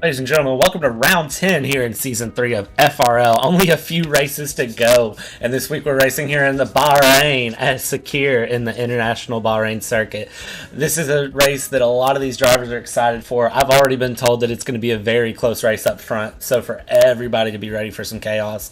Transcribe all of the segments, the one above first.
Ladies and gentlemen, welcome to round 10 here in season 3 of FRL. Only a few races to go, and this week we're racing here in the Bahrain at Sakir in the International Bahrain Circuit. This is a race that a lot of these drivers are excited for. I've already been told that it's going to be a very close race up front, so for everybody to be ready for some chaos.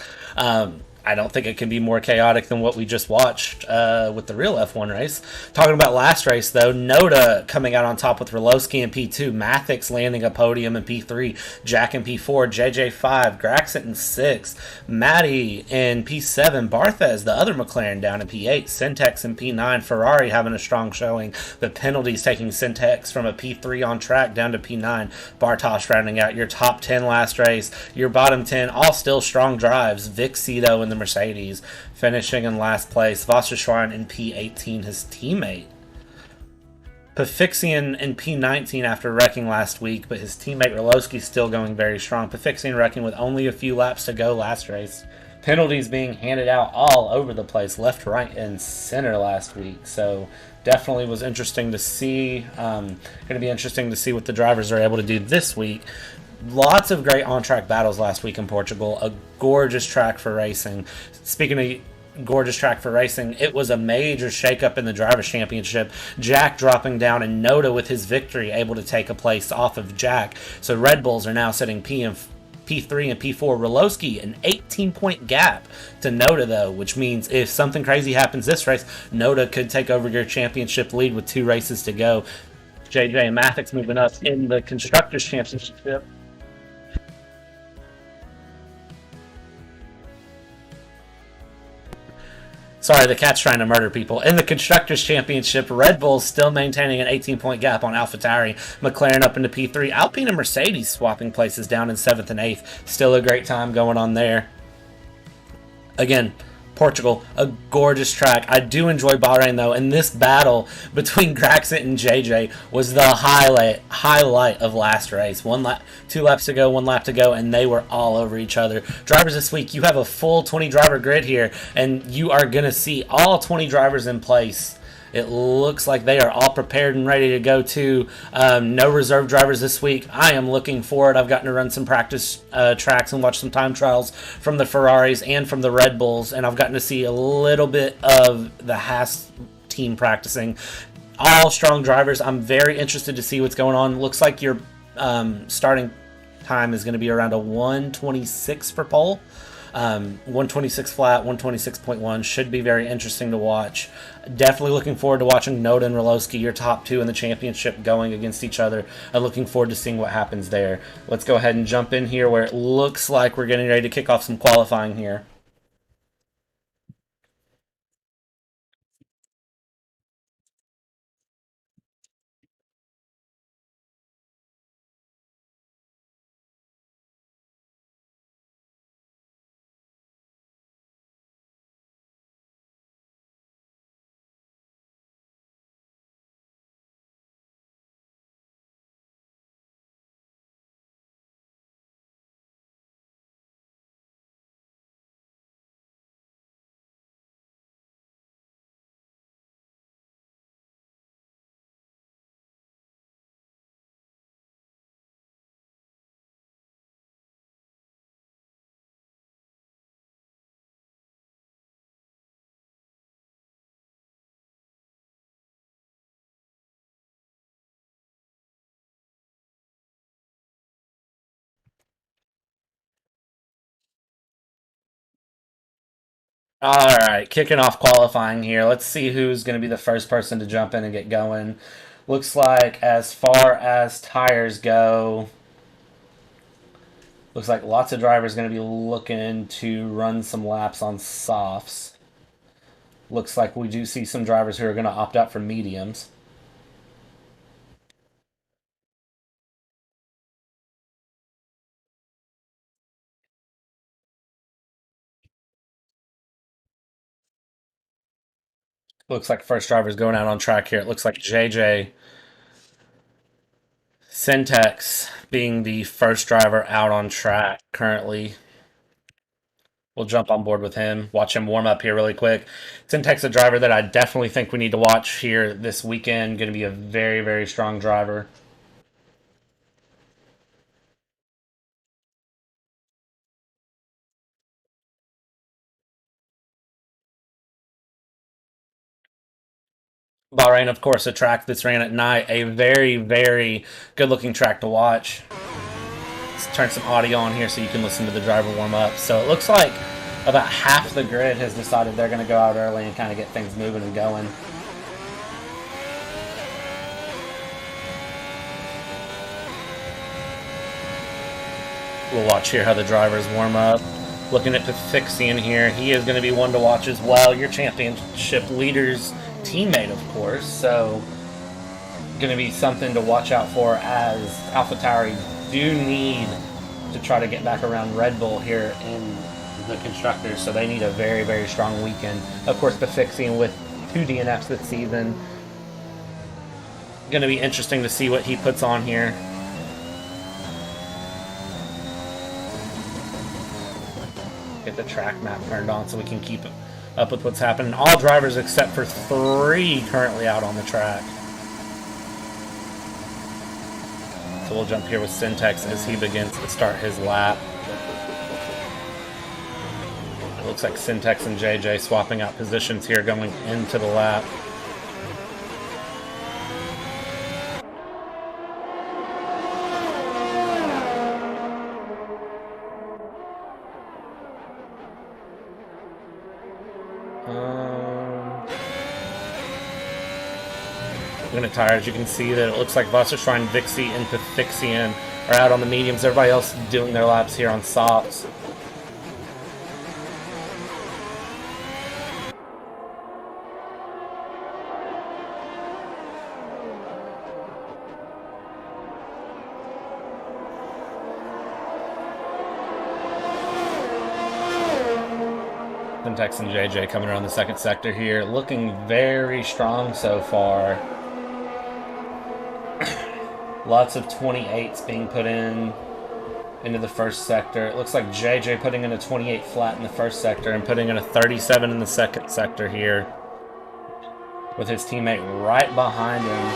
I don't think it can be more chaotic than what we just watched with the real F1 race. Talking about last race, though, NoTa coming out on top with Rolosky in P2, Mattey landing a podium in P3, Jack in P4, JJ 5, Graxit in 6, Mattey in P7, BartheZ, the other McLaren, down in P8, SenTeX in P9, Ferrari having a strong showing. The penalties taking SenTeX from a P3 on track down to P9. Bartosz rounding out your top 10 last race. Your bottom 10, all still strong drives. Vixie, though, in the Mercedes, finishing in last place. Foxxxes in P18, his teammate. Pafixian in P19 after wrecking last week, but his teammate Rolosky still going very strong. Pafixian wrecking with only a few laps to go last race. Penalties being handed out all over the place, left, right, and center last week. So definitely was interesting to see. Going to be interesting to see what the drivers are able to do this week. Lots of great on-track battles last week in Portugal. A gorgeous track for racing. Speaking of gorgeous track for racing, it was a major shakeup in the Drivers' Championship. Jack dropping down and NoTa with his victory able to take a place off of Jack. So Red Bulls are now sitting P3 and P4. Rolosky, an 18-point gap to NoTa, though, which means if something crazy happens this race, NoTa could take over your championship lead with 2 races to go. JJ and Mattey moving up in the Constructors' Championship. Sorry, the cat's trying to murder people. In the Constructors' Championship, Red Bull still maintaining an 18-point gap on AlphaTauri. McLaren up into P3. Alpine and Mercedes swapping places down in 7th and 8th. Still a great time going on there. Again, Portugal, a gorgeous track. I do enjoy Bahrain, though, and this battle between Graxit and JJ was the highlight of last race. 2 laps to go, 1 lap to go, and they were all over each other. Drivers this week, you have a full 20-driver grid here, and you are going to see all 20 drivers in place. It looks like they are all prepared and ready to go too. No reserve drivers this week. I am looking forward. I've gotten to run some practice tracks and watch some time trials from the Ferraris and from the Red Bulls, and I've gotten to see a little bit of the Haas team practicing. All strong drivers. I'm very interested to see what's going on. Looks like your starting time is going to be around a 126 for pole. 126 flat, 126.1 should be very interesting to watch. Definitely looking forward to watching NoTa and Rolosky, your top 2 in the championship, going against each other. I'm looking forward to seeing what happens there. Let's go ahead and jump in here where it looks like we're getting ready to kick off some qualifying here. All right, kicking off qualifying here. Let's see who's going to be the first person to jump in and get going. Looks like as far as tires go, looks like lots of drivers going to be looking to run some laps on softs. Looks like we do see some drivers who are going to opt out for mediums. Looks like first driver's going out on track here. It looks like JJ SenTeX being the first driver out on track currently. We'll jump on board with him, watch him warm up here really quick. SenTeX, a driver that I definitely think we need to watch here this weekend. Going to be a very, very strong driver. Bahrain, of course, a track that's ran at night. A very, very good-looking track to watch. Let's turn some audio on here so you can listen to the driver warm up. So it looks like about half the grid has decided they're going to go out early and kind of get things moving and going. We'll watch here how the drivers warm up. Looking at Foxxxes here, he is going to be one to watch as well. Your championship leader's teammate, of course, so going to be something to watch out for, as AlphaTauri do need to try to get back around Red Bull here in the constructors, so they need a very, very strong weekend. Of course, Foxxxes with 2 DNFs this season. Going to be interesting to see what he puts on here. Get the track map turned on so we can keep up with what's happening. All drivers except for 3 currently out on the track. So we'll jump here with SenTeX as he begins to start his lap. It looks like SenTeX and JJ swapping out positions here going into the lap. Looking at tires, you can see that it looks like Wasserschwein, Vixie, and Foxxxes are out on the mediums. Everybody else is doing their laps here on softs. SenTeX and JJ coming around the second sector here, looking very strong so far. Lots of 28s being put into the first sector. It looks like JJ putting in a 28 flat in the first sector and putting in a 37 in the second sector here, with his teammate right behind him.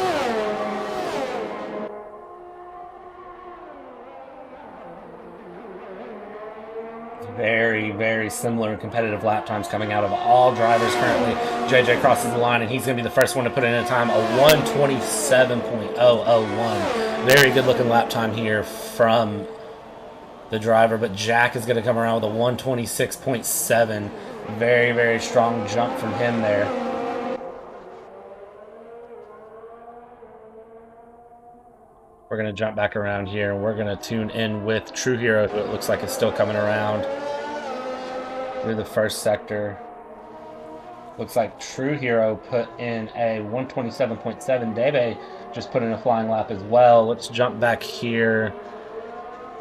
Very, very similar competitive lap times coming out of all drivers currently. JJ crosses the line, and he's going to be the first one to put in a time, a 1:27.001. Very good looking lap time here from the driver, but Jack is going to come around with a 1:26.7. Very, very strong jump from him there. We're going to jump back around here, and we're going to tune in with True Hero, who it looks like is still coming around through the first sector. Looks like True Hero put in a 1:27.7. DEBE just put in a flying lap as well. Let's jump back here.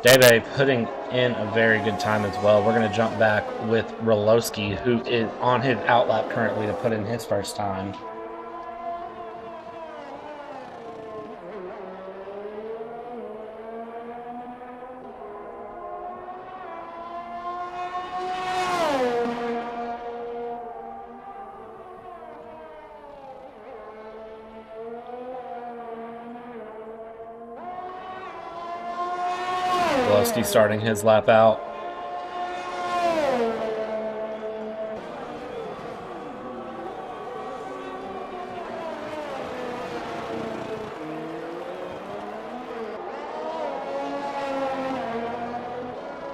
DEBE putting in a very good time as well. We're going to jump back with Rolosky, who is on his outlap currently to put in his first time. Rolosky starting his lap out.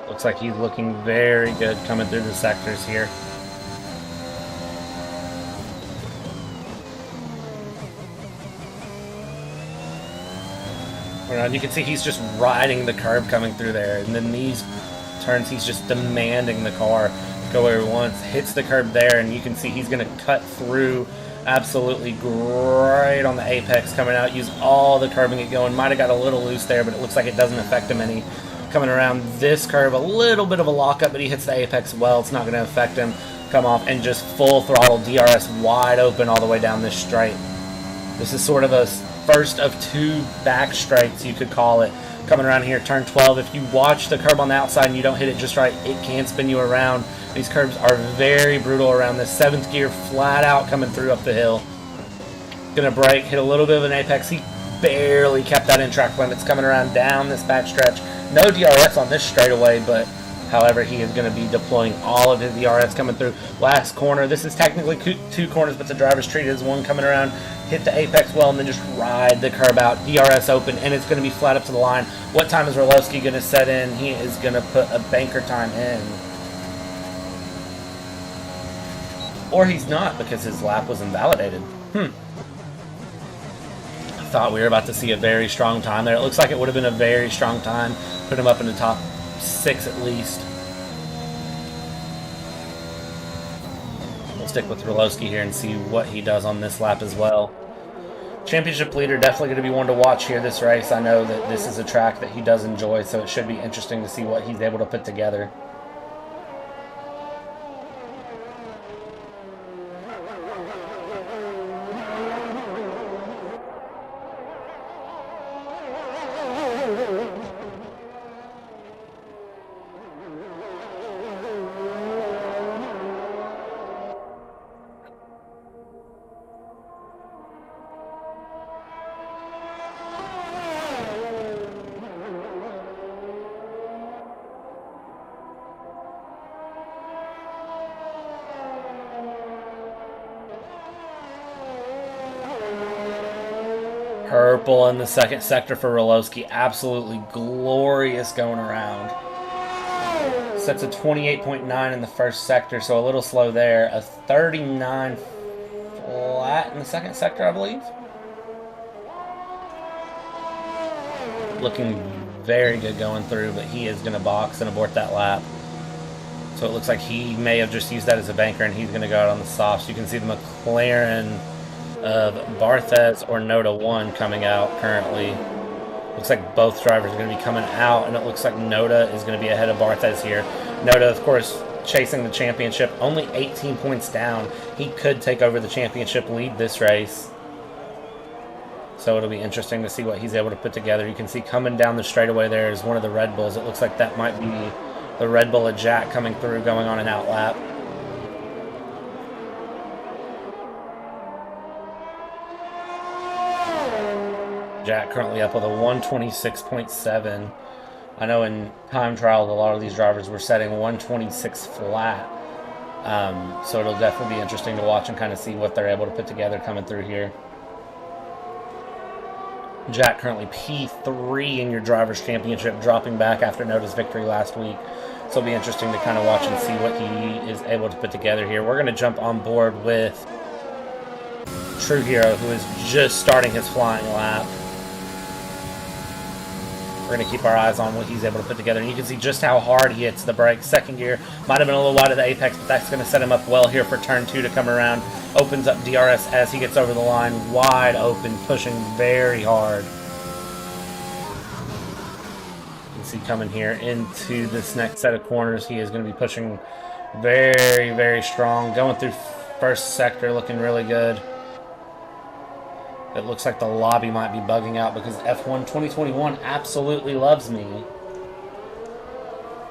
Looks like he's looking very good coming through the sectors here. You can see he's just riding the curb coming through there, and then these turns he's just demanding the car go where he wants. Hits the curb there, and you can see he's going to cut through absolutely great on the apex coming out. Use all the curbing it going. Might have got a little loose there, but it looks like it doesn't affect him any. Coming around this curve, a little bit of a lockup, but he hits the apex well. It's not going to affect him. Come off and just full throttle DRS wide open all the way down this straight. This is sort of a first of 2 back straights, you could call it, coming around here, turn 12. If you watch the curb on the outside and you don't hit it just right, it can spin you around. These curbs are very brutal around this. 7th gear flat out coming through up the hill. Gonna brake, hit a little bit of an apex. He barely kept that in track limits coming around down this back stretch. No DRS on this straightaway, but However, he is going to be deploying all of his DRS coming through. Last corner. This is technically 2 corners, but the driver's treated as one coming around. Hit the apex well, and then just ride the curb out. DRS open, and it's going to be flat up to the line. What time is Rolosky going to set in? He is going to put a banker time in. Or he's not, because his lap was invalidated. I thought we were about to see a very strong time there. It looks like it would have been a very strong time. Put him up in the top 6 at least. We'll stick with Rolosky here and see what he does on this lap as well. Championship leader, definitely going to be one to watch here this race. I know that this is a track that he does enjoy, so it should be interesting to see what he's able to put together. Purple in the second sector for Rolosky. Absolutely glorious going around. Sets a 28.9 in the first sector, so a little slow there. A 39 flat in the second sector, I believe. Looking very good going through, but he is going to box and abort that lap. So it looks like he may have just used that as a banker, and he's going to go out on the softs. You can see the McLaren of BartheZ or NoTa 1 coming out currently. Looks like both drivers are going to be coming out, and it looks like NoTa is going to be ahead of BartheZ here. NoTa, of course, chasing the championship, only 18 points down. He could take over the championship lead this race. So it'll be interesting to see what he's able to put together. You can see coming down the straightaway there is one of the Red Bulls. It looks like that might be the Red Bull of Jack coming through, going on an out lap. Jack currently up with a 126.7. I know in time trials a lot of these drivers were setting 126 flat. So it'll definitely be interesting to watch and kind of see what they're able to put together coming through here. Jack currently P3 in your Drivers' Championship, dropping back after NoTa's victory last week. So it'll be interesting to kind of watch and see what he is able to put together here. We're going to jump on board with True Hero, who is just starting his flying lap. We're going to keep our eyes on what he's able to put together. And you can see just how hard he hits the brakes. Second gear might have been a little wide of the apex, but that's going to set him up well here for turn 2 to come around. Opens up DRS as he gets over the line. Wide open, pushing very hard. You can see coming here into this next set of corners, he is going to be pushing very, very strong. Going through first sector, looking really good. It looks like the lobby might be bugging out because F1 2021 absolutely loves me.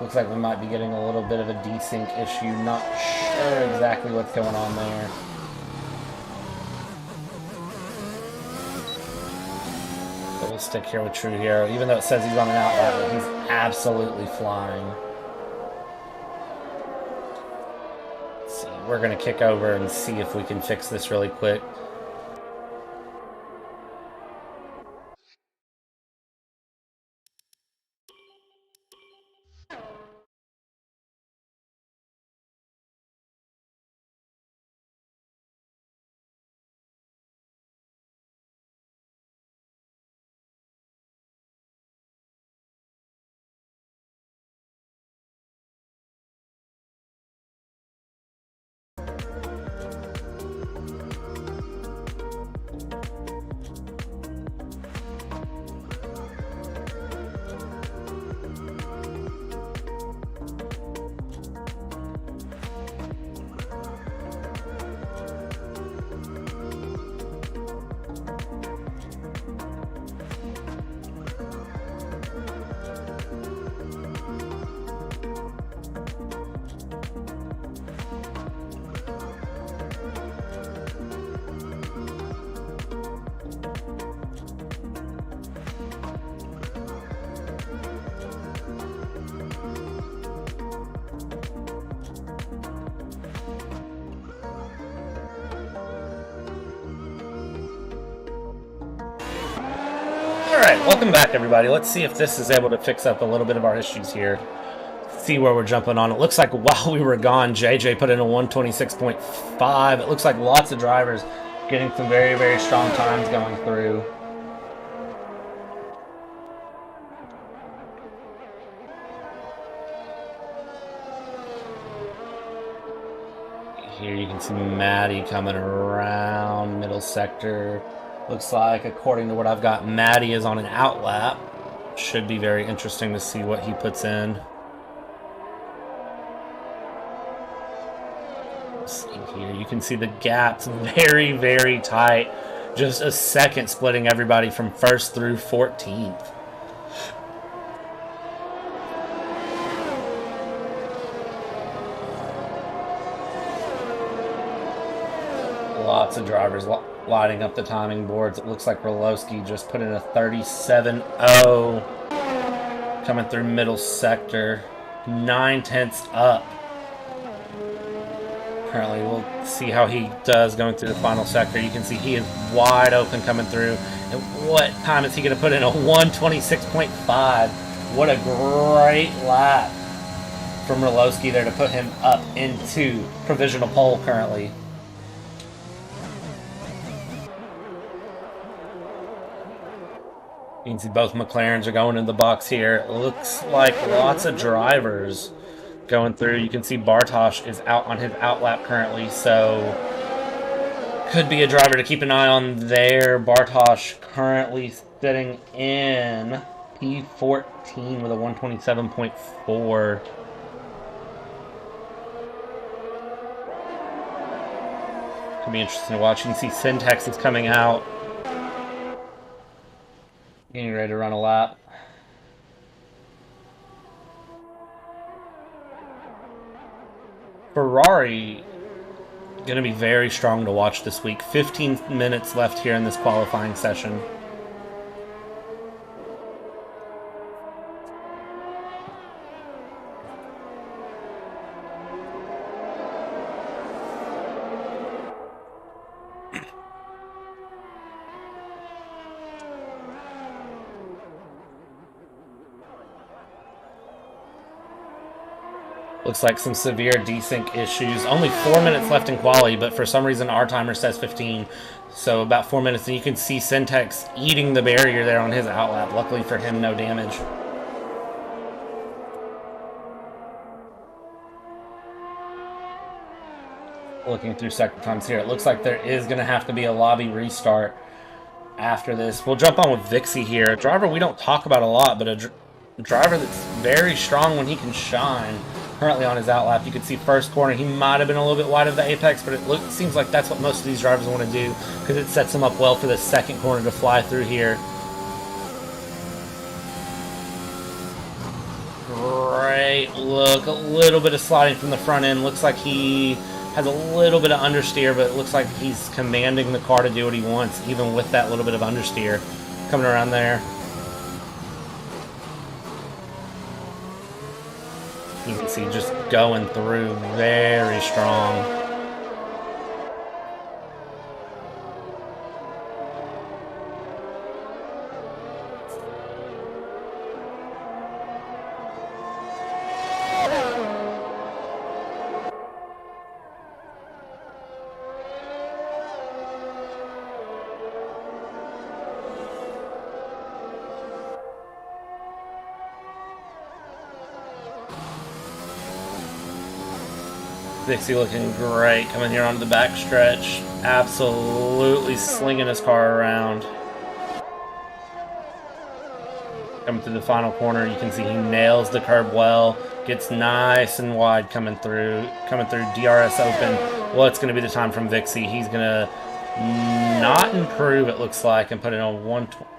Looks like we might be getting a little bit of a desync issue. Not sure exactly what's going on there. But we'll stick here with True Hero. Even though it says he's on an outlet, he's absolutely flying. Let's see. We're going to kick over and see if we can fix this really quick. Alright, welcome back everybody. Let's see if this is able to fix up a little bit of our issues here. See where we're jumping on. It looks like while we were gone, JJ put in a 126.5. It looks like lots of drivers getting some very, very strong times going through. Here you can see Mattey coming around middle sector. Looks like, according to what I've got, Mattey is on an outlap. Should be very interesting to see what he puts in. Let's see here. You can see the gap's very, very tight. Just a second splitting everybody from 1st through 14th. Lots of drivers lighting up the timing boards. It looks like Rolosky just put in a 37.0 coming through middle sector, 9/10 up. Apparently we'll see how he does going through the final sector. You can see he is wide open coming through. And what time is he going to put in? A 126.5. What a great lap from Rolosky there to put him up into provisional pole currently. You can see both McLarens are going in the box here. It looks like lots of drivers going through. You can see Bartosz is out on his outlap currently, so could be a driver to keep an eye on there. Bartosz currently sitting in P14 with a 127.4. Could be interesting to watch. You can see SenTeX is coming out, getting ready to run a lap. Ferrari going to be very strong to watch this week. 15 minutes left here in this qualifying session. Looks like some severe desync issues. Only 4 minutes left in quali, but for some reason our timer says 15. So about 4 minutes, and you can see SenTeX eating the barrier there on his outlap. Luckily for him, no damage. Looking through sector times here, it looks like there is going to have to be a lobby restart after this. We'll jump on with Vixie here. A driver we don't talk about a lot, but a driver that's very strong when he can shine. Currently on his outlap, you can see first corner, he might have been a little bit wide of the apex, but it seems like that's what most of these drivers want to do because it sets them up well for the second corner to fly through here. Great look, a little bit of sliding from the front end. Looks like he has a little bit of understeer, but it looks like he's commanding the car to do what he wants, even with that little bit of understeer coming around there. You can see just going through very strong. Vixie looking great coming here onto the back stretch. Absolutely slinging his car around. Coming through the final corner, you can see he nails the curb well. Gets nice and wide coming through DRS open. Well, it's going to be the time from Vixie. He's going to not improve, it looks like, and put in a 120.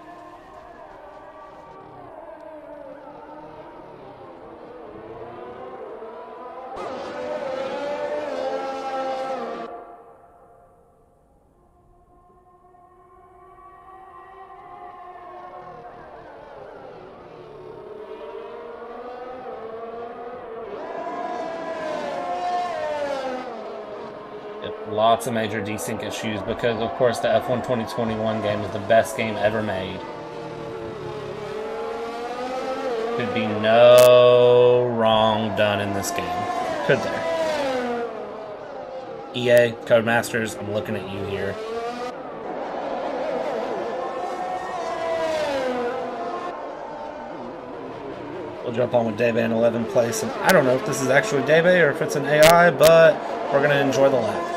Lots of major desync issues because, of course, the F1 2021 game is the best game ever made. Could be no wrong done in this game. Could there? EA, Codemasters, I'm looking at you here. We'll jump on with DEBE in 11th place. And I don't know if this is actually DEBE or if it's an AI, but we're going to enjoy the lap.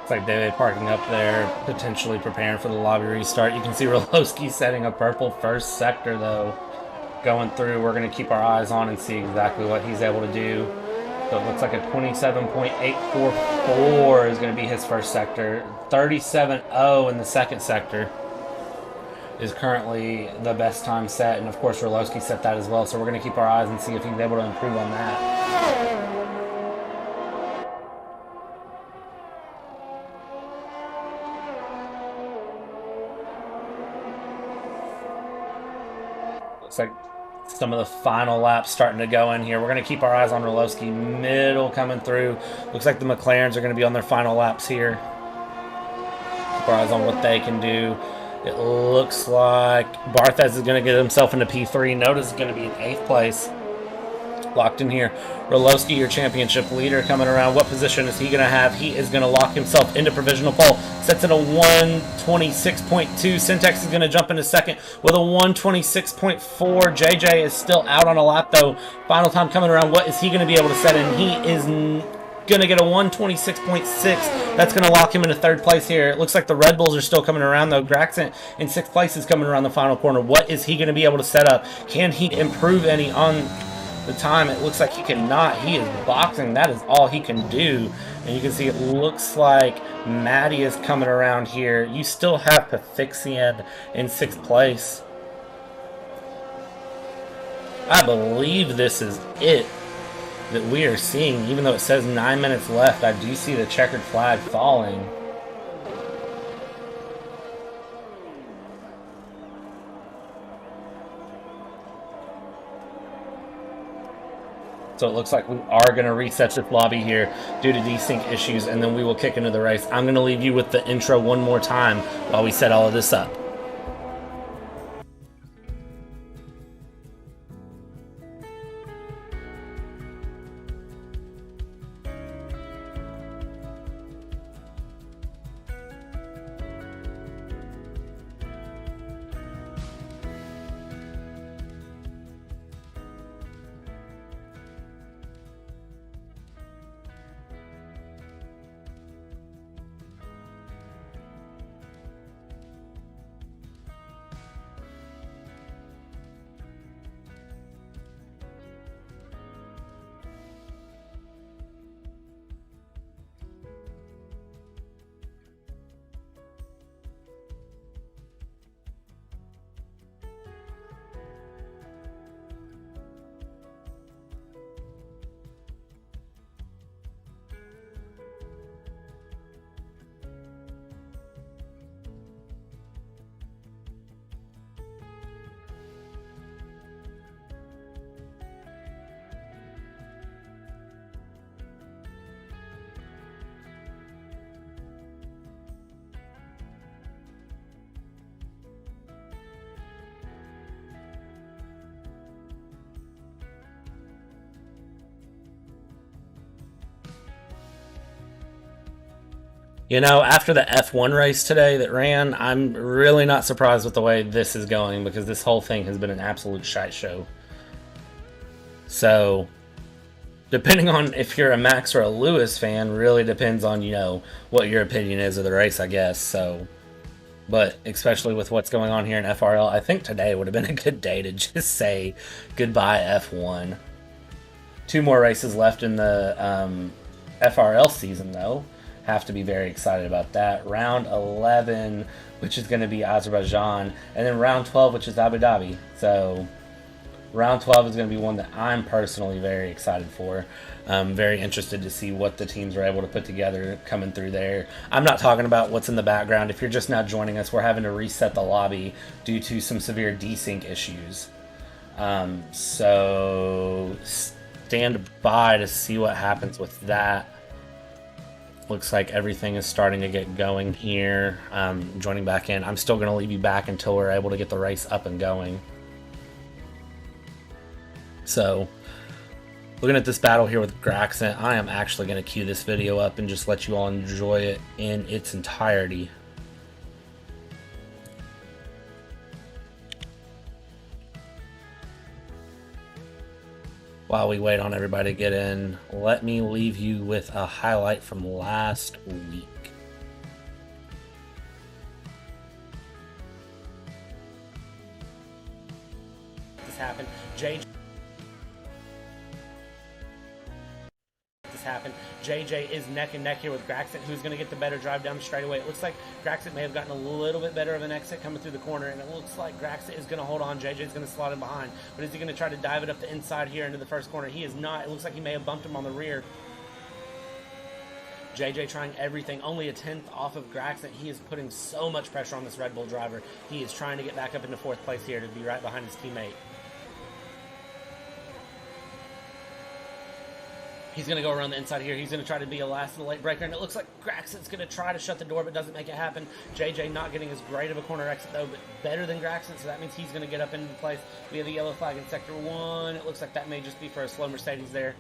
Looks like DEBE parking up there, potentially preparing for the lobby restart. You can see Rolosky setting a purple first sector, though, going through. We're going to keep our eyes on and see exactly what he's able to do. So it looks like a 27.844 is going to be his first sector. 37.0 in the second sector is currently the best time set. And, of course, Rolosky set that as well. So we're going to keep our eyes and see if he's able to improve on that. Looks like some of the final laps starting to go in here. We're going to keep our eyes on Rolosky. Middle coming through. Looks like the McLarens are going to be on their final laps here. Keep our eyes on what they can do. It looks like BartheZ is going to get himself into P3. NoTa is going to be in 8th place. Locked in here. Rolosky, your championship leader, coming around. What position is he going to have? He is going to lock himself into provisional pole. Sets it a 126.2. SenTeX is going to jump into second with a 126.4. JJ is still out on a lap, though. Final time coming around. What is he going to be able to set in? He is going to get a 126.6. That's going to lock him into 3rd place here. It looks like the Red Bulls are still coming around, though. Graxent in 6th place is coming around the final corner. What is he going to be able to set up? Can he improve any on the time? It looks like he cannot. He is boxing. That is all he can do. And you can see it looks like Mattey is coming around here. You still have Foxxxes in 6th place. I believe this is it that we are seeing. Even though it says 9 minutes left, I do see the checkered flag falling. So it looks like we are going to reset this lobby here due to desync issues, and then we will kick into the race. I'm going to leave you with the intro one more time while we set all of this up. You know, after the F1 race today that ran, I'm really not surprised with the way this is going because this whole thing has been an absolute shite show. So, depending on if you're a Max or a Lewis fan, really depends on, what your opinion is of the race, I guess. So, but especially with what's going on here in FRL, I think today would have been a good day to just say goodbye F1. Two more races left in the FRL season, though. Have to be very excited about that. Round 11, which is going to be Azerbaijan, and then round 12, which is Abu Dhabi. So, round 12 is going to be one that I'm personally very excited for. I'm very interested to see what the teams are able to put together coming through there. I'm not talking about what's in the background. If you're just now joining us, we're having to reset the lobby due to some severe desync issues. So stand by to see what happens with that. Looks like everything is starting to get going here. Joining back in. I'm still going to leave you back until we're able to get the race up and going. So, looking at this battle here with Graxent, I am actually going to cue this video up and just let you all enjoy it in its entirety. While we wait on everybody to get in, let me leave you with a highlight from last week. This happened. JJ is neck and neck here with Graxent, who's going to get the better drive down the straightaway. It looks like Graxent may have gotten a little bit better of an exit coming through the corner, and it looks like Graxent is going to hold on. JJ's going to slot in behind, but is he going to try to dive it up the inside here into the first corner? He is not. It looks like he may have bumped him on the rear. JJ trying everything, only a 10th off of Graxent. He is putting so much pressure on this Red Bull driver. He is trying to get back up into 4th place here to be right behind his teammate. He's going to go around the inside here. He's going to try to be a last in the late breaker, and it looks like Graxent's going to try to shut the door, but doesn't make it happen. JJ not getting as great of a corner exit, though, but better than Graxent, so that means he's going to get up into place via the yellow flag in Sector 1. It looks like that may just be for a slow Mercedes there.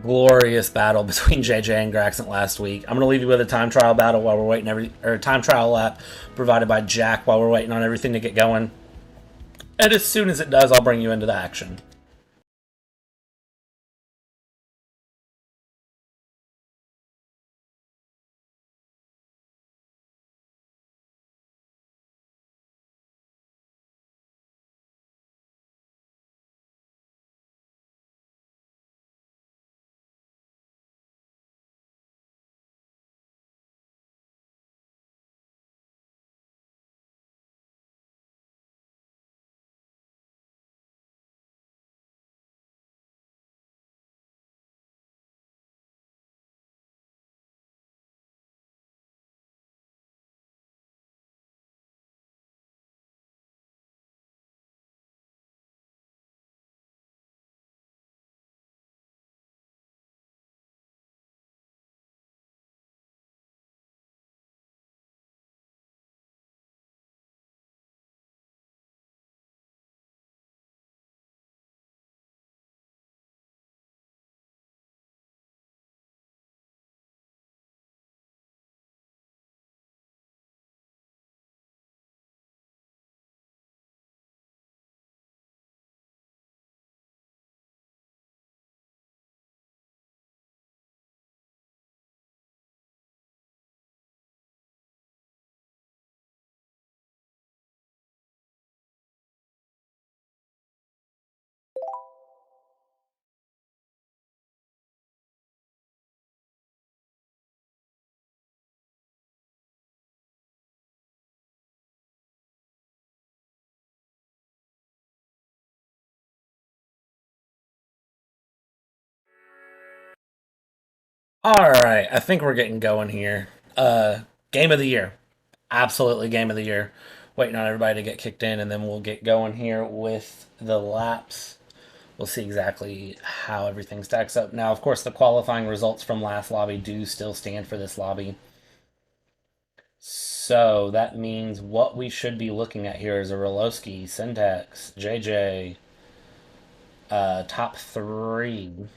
Glorious battle between JJ and Graxent last week. I'm going to leave you with a time trial battle while we're waiting time trial lap provided by Jack while we're waiting on everything to get going. And as soon as it does, I'll bring you into the action. All right, I think we're getting going here. Game of the year. Absolutely game of the year. Waiting on everybody to get kicked in, and then we'll get going here with the laps. We'll see exactly how everything stacks up. Now, of course, the qualifying results from last lobby do still stand for this lobby. So that means what we should be looking at here is a Rolosky, SenTeX, JJ, top 3.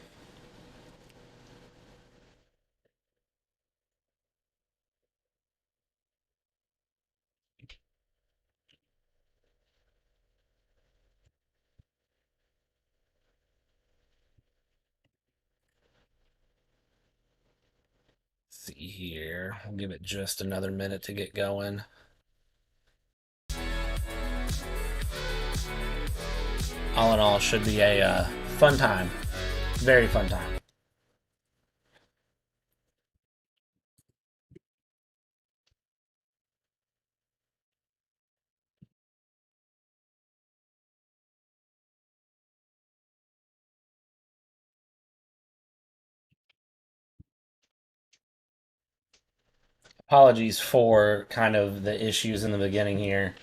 See here. We'll give it just another minute to get going. All in all, should be a fun time. Very fun time. Apologies for kind of the issues in the beginning here.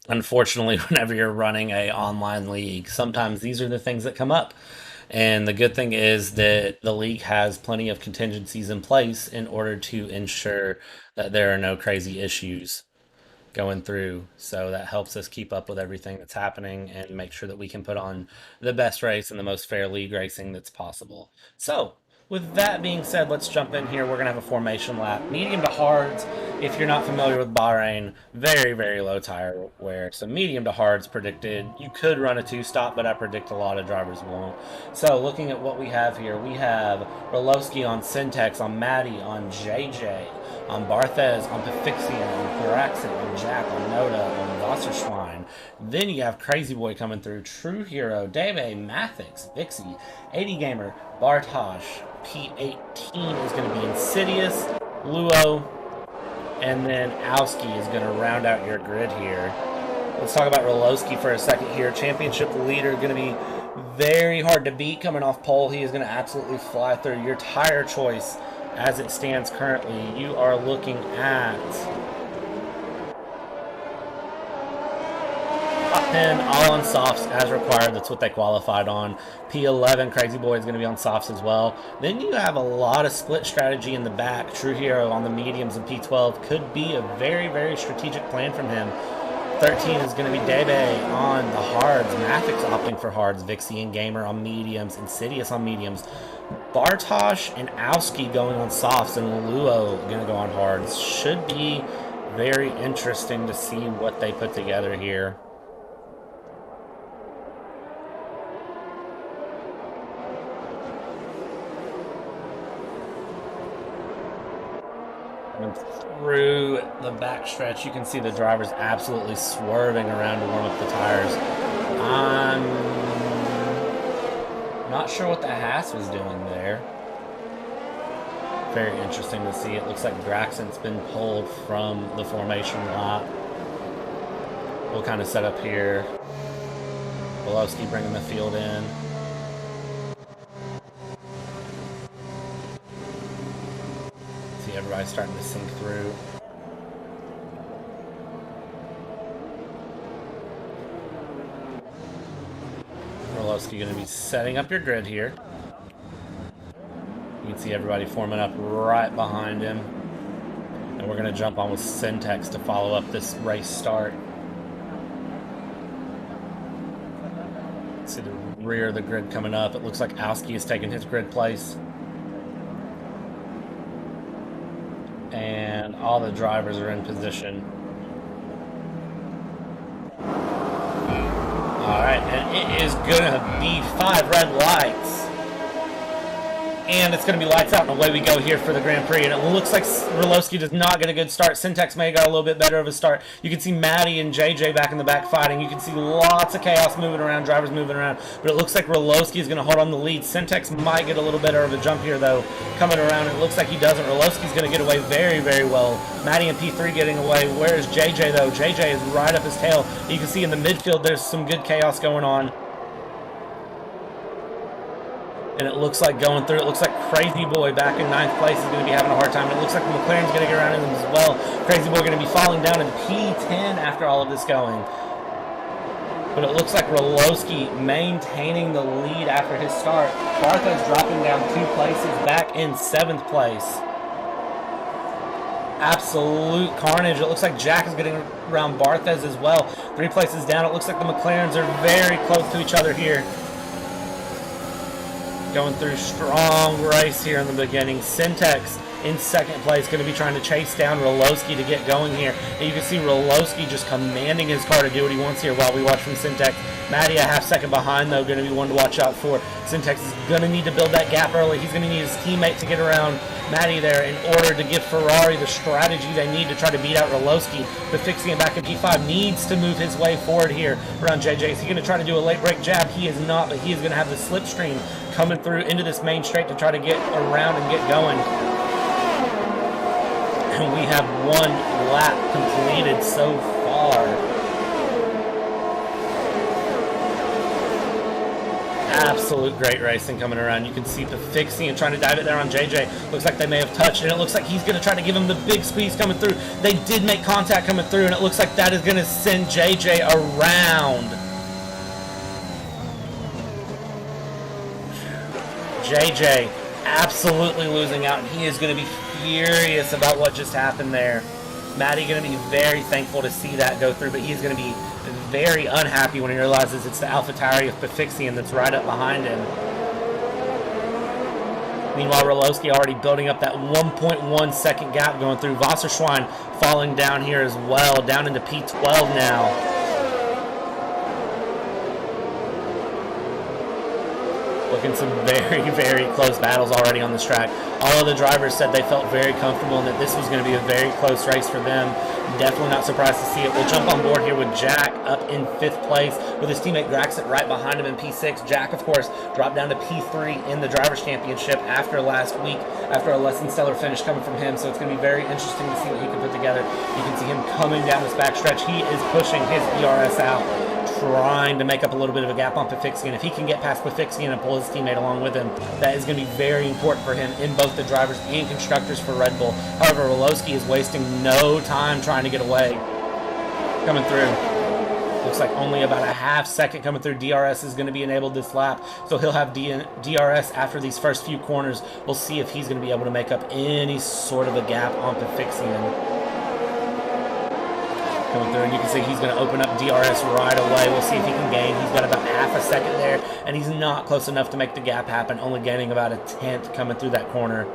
Unfortunately, whenever you're running a online league, sometimes these are the things that come up. And the good thing is that the league has plenty of contingencies in place in order to ensure that there are no crazy issues going through. So that helps us keep up with everything that's happening and make sure that we can put on the best race and the most fair league racing that's possible. So, with that being said, let's jump in here. We're going to have a formation lap. Medium to hards, if you're not familiar with Bahrain, very, very low tire wear. So medium to hards predicted. You could run a 2-stop, but I predict a lot of drivers won't. So looking at what we have here, we have Rolosky on SenTeX, on Mattey, on JJ, on BartheZ, on Foxxxes, on Frl on Jack, on NoTa, on Wasserschwein. Then you have Crazy Boy coming through, True Hero, DEBE, Mattix, Vixie, 80 Gamer, Bartosz, P18 is going to be Insidious, Luo, and then Owski is going to round out your grid here. Let's talk about Rolosky for a second here. Championship leader, going to be very hard to beat coming off pole. He is going to absolutely fly through. Your tire choice as it stands currently, you are looking at top 10, all on softs as required. That's what they qualified on. P11, Crazy Boy is going to be on softs as well. Then you have a lot of split strategy in the back. True Hero on the mediums and P12 could be a very, very strategic plan from him. 13 is going to be DEBE on the hards. Mattix opting for hards. Vixie and Gamer on mediums. Insidious on mediums. Bartosz and Owski going on softs, and Luo going to go on hards. Should be very interesting to see what they put together here. And through the backstretch, you can see the drivers absolutely swerving around to warm up the tires. I'm not sure what the Haas was doing there. Very interesting to see. It looks like Draxon's been pulled from the formation lap. We'll kind of set up here. Rolosky bringing the field in. See everybody starting to sink through. Rolosky going to be setting up your grid here. You can see everybody forming up right behind him. And we're going to jump on with SenTeX to follow up this race start. See the rear of the grid coming up. It looks like Owski is taking his grid place. And all the drivers are in position. Alright, and it is going to be 5 red lights. And it's going to be lights out, and away we go here for the Grand Prix. And it looks like Rolosky does not get a good start. SenTeX may have got a little bit better of a start. You can see Mattey and JJ back in the back fighting. You can see lots of chaos moving around, drivers moving around. But it looks like Rolosky is going to hold on the lead. SenTeX might get a little better of a jump here, though, coming around. It looks like he doesn't. Rolosky's going to get away very, very well. Mattey and P3 getting away. Where is JJ, though? JJ is right up his tail. You can see in the midfield there's some good chaos going on. And it looks like going through, it looks like Crazy Boy back in 9th place is going to be having a hard time. It looks like the McLaren's going to get around in them as well. Crazy Boy going to be falling down in P10 after all of this going. But it looks like Rolosky maintaining the lead after his start. BartheZ dropping down 2 places, back in 7th place. Absolute carnage. It looks like Jack is getting around BartheZ as well. 3 places down. It looks like the McLarens are very close to each other here. Going through strong race here in the beginning. SenTeX in 2nd place, going to be trying to chase down Rolosky to get going here. And you can see Rolosky just commanding his car to do what he wants here while we watch from SenTeX. Mattey a half second behind, though, going to be one to watch out for. SenTeX is going to need to build that gap early. He's going to need his teammate to get around Mattey there in order to give Ferrari the strategy they need to try to beat out Rolosky. But fixing it back in P5 needs to move his way forward here around JJ. Is he going to try to do a late break jab? He is not, but he is going to have the slipstream coming through into this main straight to try to get around and get going. And we have 1 lap completed so far. Absolute great racing coming around. You can see Foxxxes and trying to dive it there on JJ. Looks like they may have touched, and it looks like he's going to try to give him the big squeeze coming through. They did make contact coming through, and it looks like that is going to send JJ around. JJ absolutely losing out, and he is going to be furious about what just happened there. Mattey going to be very thankful to see that go through, but he's going to be very unhappy when he realizes it's the AlphaTauri of Foxxxes that's right up behind him. Meanwhile, Rolosky already building up that 1.1 second gap going through. Wasserschwein falling down here as well, down into P12 now. Looking some very, very close battles already on this track. All of the drivers said they felt very comfortable and that this was going to be a very close race for them. Definitely not surprised to see it. We'll jump on board here with Jack up in 5th place with his teammate Graxit right behind him in P6. Jack, of course, dropped down to P3 in the Drivers' Championship after last week, after a less than stellar finish coming from him. So it's going to be very interesting to see what he can put together. You can see him coming down this back stretch. He is pushing his ERS out, trying to make up a little bit of a gap on Foxxxes. And if he can get past Foxxxes and pull his teammate along with him, that is going to be very important for him in both the drivers and constructors for Red Bull. However, Rolosky is wasting no time trying to get away. Coming through. Looks like only about a half second coming through. DRS is going to be enabled this lap, so he'll have DRS after these first few corners. We'll see if he's going to be able to make up any sort of a gap on Foxxxes. Coming through, and you can see he's going to open up DRS right away. We'll see if he can gain. He's got about half a second there, and he's not close enough to make the gap happen, only gaining about a 1/10 coming through that corner.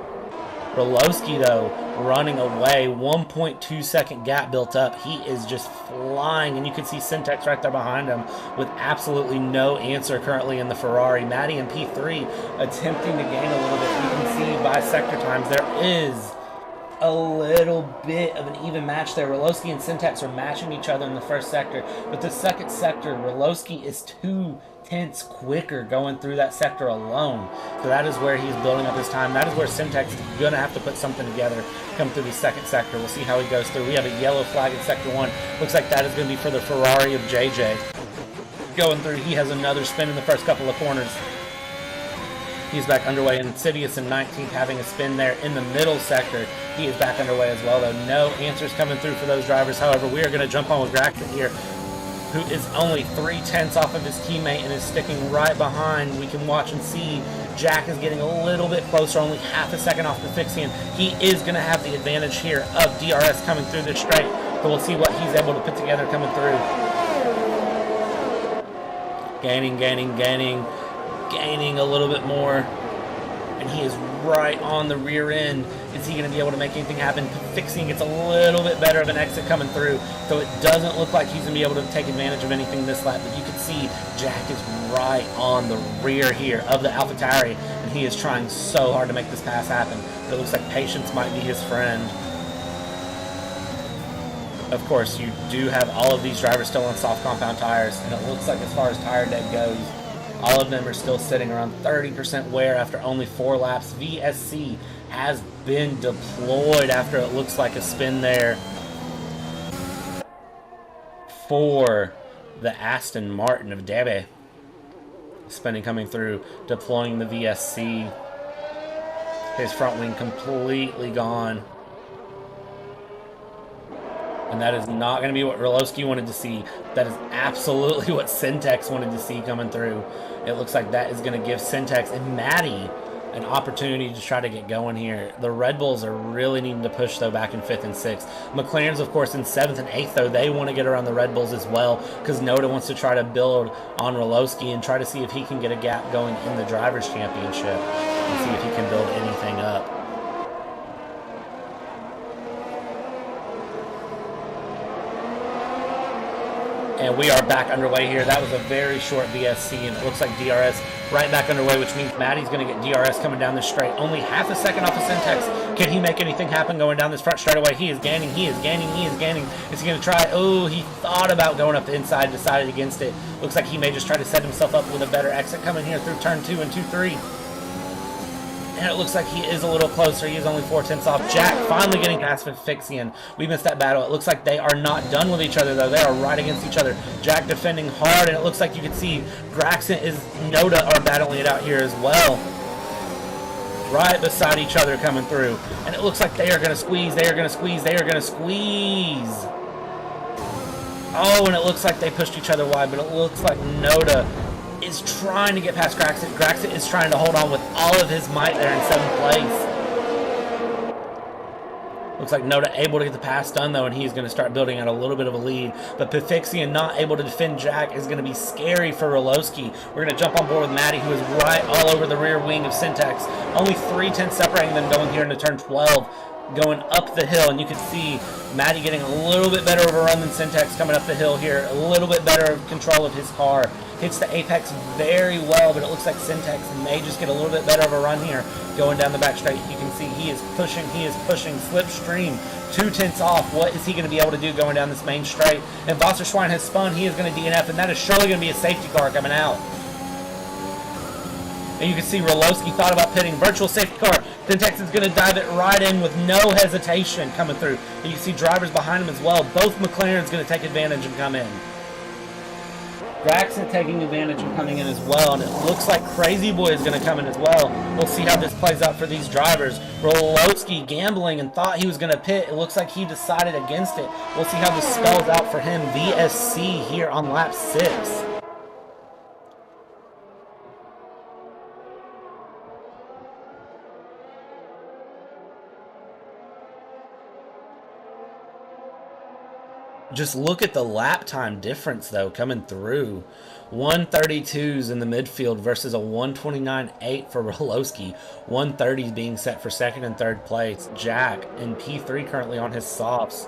Rolosky, though, running away. 1.2 second gap built up. He is just flying, and you can see SenTeX right there behind him with absolutely no answer currently in the Ferrari. Mattey in P3 attempting to gain a little bit. You can see by sector times there is a little bit of an even match there. Rolosky and SenTeX are matching each other in the first sector, but the second sector, Rolosky is 2/10 quicker going through that sector alone. So that is where he's building up his time. That is where SenTeX is going to have to put something together come through the second sector. We'll see how he goes through. We have a yellow flag in sector 1. Looks like that is going to be for the Ferrari of JJ. Going through, he has another spin in the first couple of corners. He's back underway. Insidious in 19th having a spin there in the middle sector. He is back underway as well, though. No answers coming through for those drivers. However, we are going to jump on with Graxit here, who is only 3/10 off of his teammate and is sticking right behind. We can watch and see Jack is getting a little bit closer, only half a second off the Foxxxes. He is going to have the advantage here of DRS coming through this straight, but we'll see what he's able to put together coming through. Gaining a little bit more, and he is right on the rear end. Is he going to be able to make anything happen? Fixing gets a little bit better of an exit coming through, so it doesn't look like he's going to be able to take advantage of anything this lap, but you can see Jack is right on the rear here of the AlphaTauri, and he is trying so hard to make this pass happen, but it looks like patience might be his friend. Of course, you do have all of these drivers still on soft compound tires, and it looks like as far as tire dead goes, all of them are still sitting around 30% wear after only 4 laps. VSC has been deployed after it looks like a spin there for the Aston Martin of DEBE. Spinning coming through, deploying the VSC. His front wing completely gone. And that is not going to be what Rolosky wanted to see. That is absolutely what SenTeX wanted to see coming through. It looks like that is going to give SenTeX and Mattey an opportunity to try to get going here. The Red Bulls are really needing to push, though, back in 5th and 6th. McLaren's, of course, in 7th and 8th, though. They want to get around the Red Bulls as well because NoTa wants to try to build on Rolosky and try to see if he can get a gap going in the Drivers' Championship and see if he can build anything up. And we are back underway here. That was a very short VSC, and it looks like DRS right back underway, which means Mattey's going to get DRS coming down this straight. Only half a second off of SenTeX. Can he make anything happen going down this front straightaway? He is gaining, he is gaining, he is gaining. Is he going to try? Oh, he thought about going up the inside, decided against it. Looks like he may just try to set himself up with a better exit coming here through turn 2 and 2-3. And it looks like he is a little closer. He is only 4/10 off. Jack finally getting past Foxxxes. We missed that battle. It looks like they are not done with each other, though. They are right against each other. Jack defending hard, and it looks like you can see Graxon is NoTa are battling it out here as well. Right beside each other coming through. And it looks like they are going to squeeze. They are going to squeeze. They are going to squeeze. Oh, and it looks like they pushed each other wide, but it looks like NoTa is trying to get past Graxon. Graxon is trying to hold on with all of his might there in 7th place. Looks like NoTa able to get the pass done, though, and he's going to start building out a little bit of a lead. But Foxxxes not able to defend Jack is going to be scary for Rolosky. We're going to jump on board with Mattey, who is right all over the rear wing of SenTeX. Only 3/10 separating them going here into turn 12. Going up the hill, and you can see Mattey getting a little bit better of a run than SenTeX coming up the hill here. A little bit better control of his car. Hits the apex very well, but it looks like SenTeX may just get a little bit better of a run here going down the back straight. You can see he is pushing, slipstream, 2/10 off. What is he going to be able to do going down this main straight? And Wasserschwein has spun. He is going to DNF, and that is surely going to be a safety car coming out. And you can see Rolosky thought about pitting. Virtual safety car. SenTeX is going to dive it right in with no hesitation coming through. And you can see drivers behind him as well. Both McLaren's going to take advantage and come in. Graxon taking advantage and coming in as well. And it looks like Crazy Boy is going to come in as well. We'll see how this plays out for these drivers. Rolosky gambling and thought he was going to pit. It looks like he decided against it. We'll see how this spells out for him. VSC here on lap 6. Just look at the lap time difference, though, coming through. 132s in the midfield versus a 129.8 for Rolosky. 130s being set for 2nd and 3rd place. Jack in P3 currently on his softs.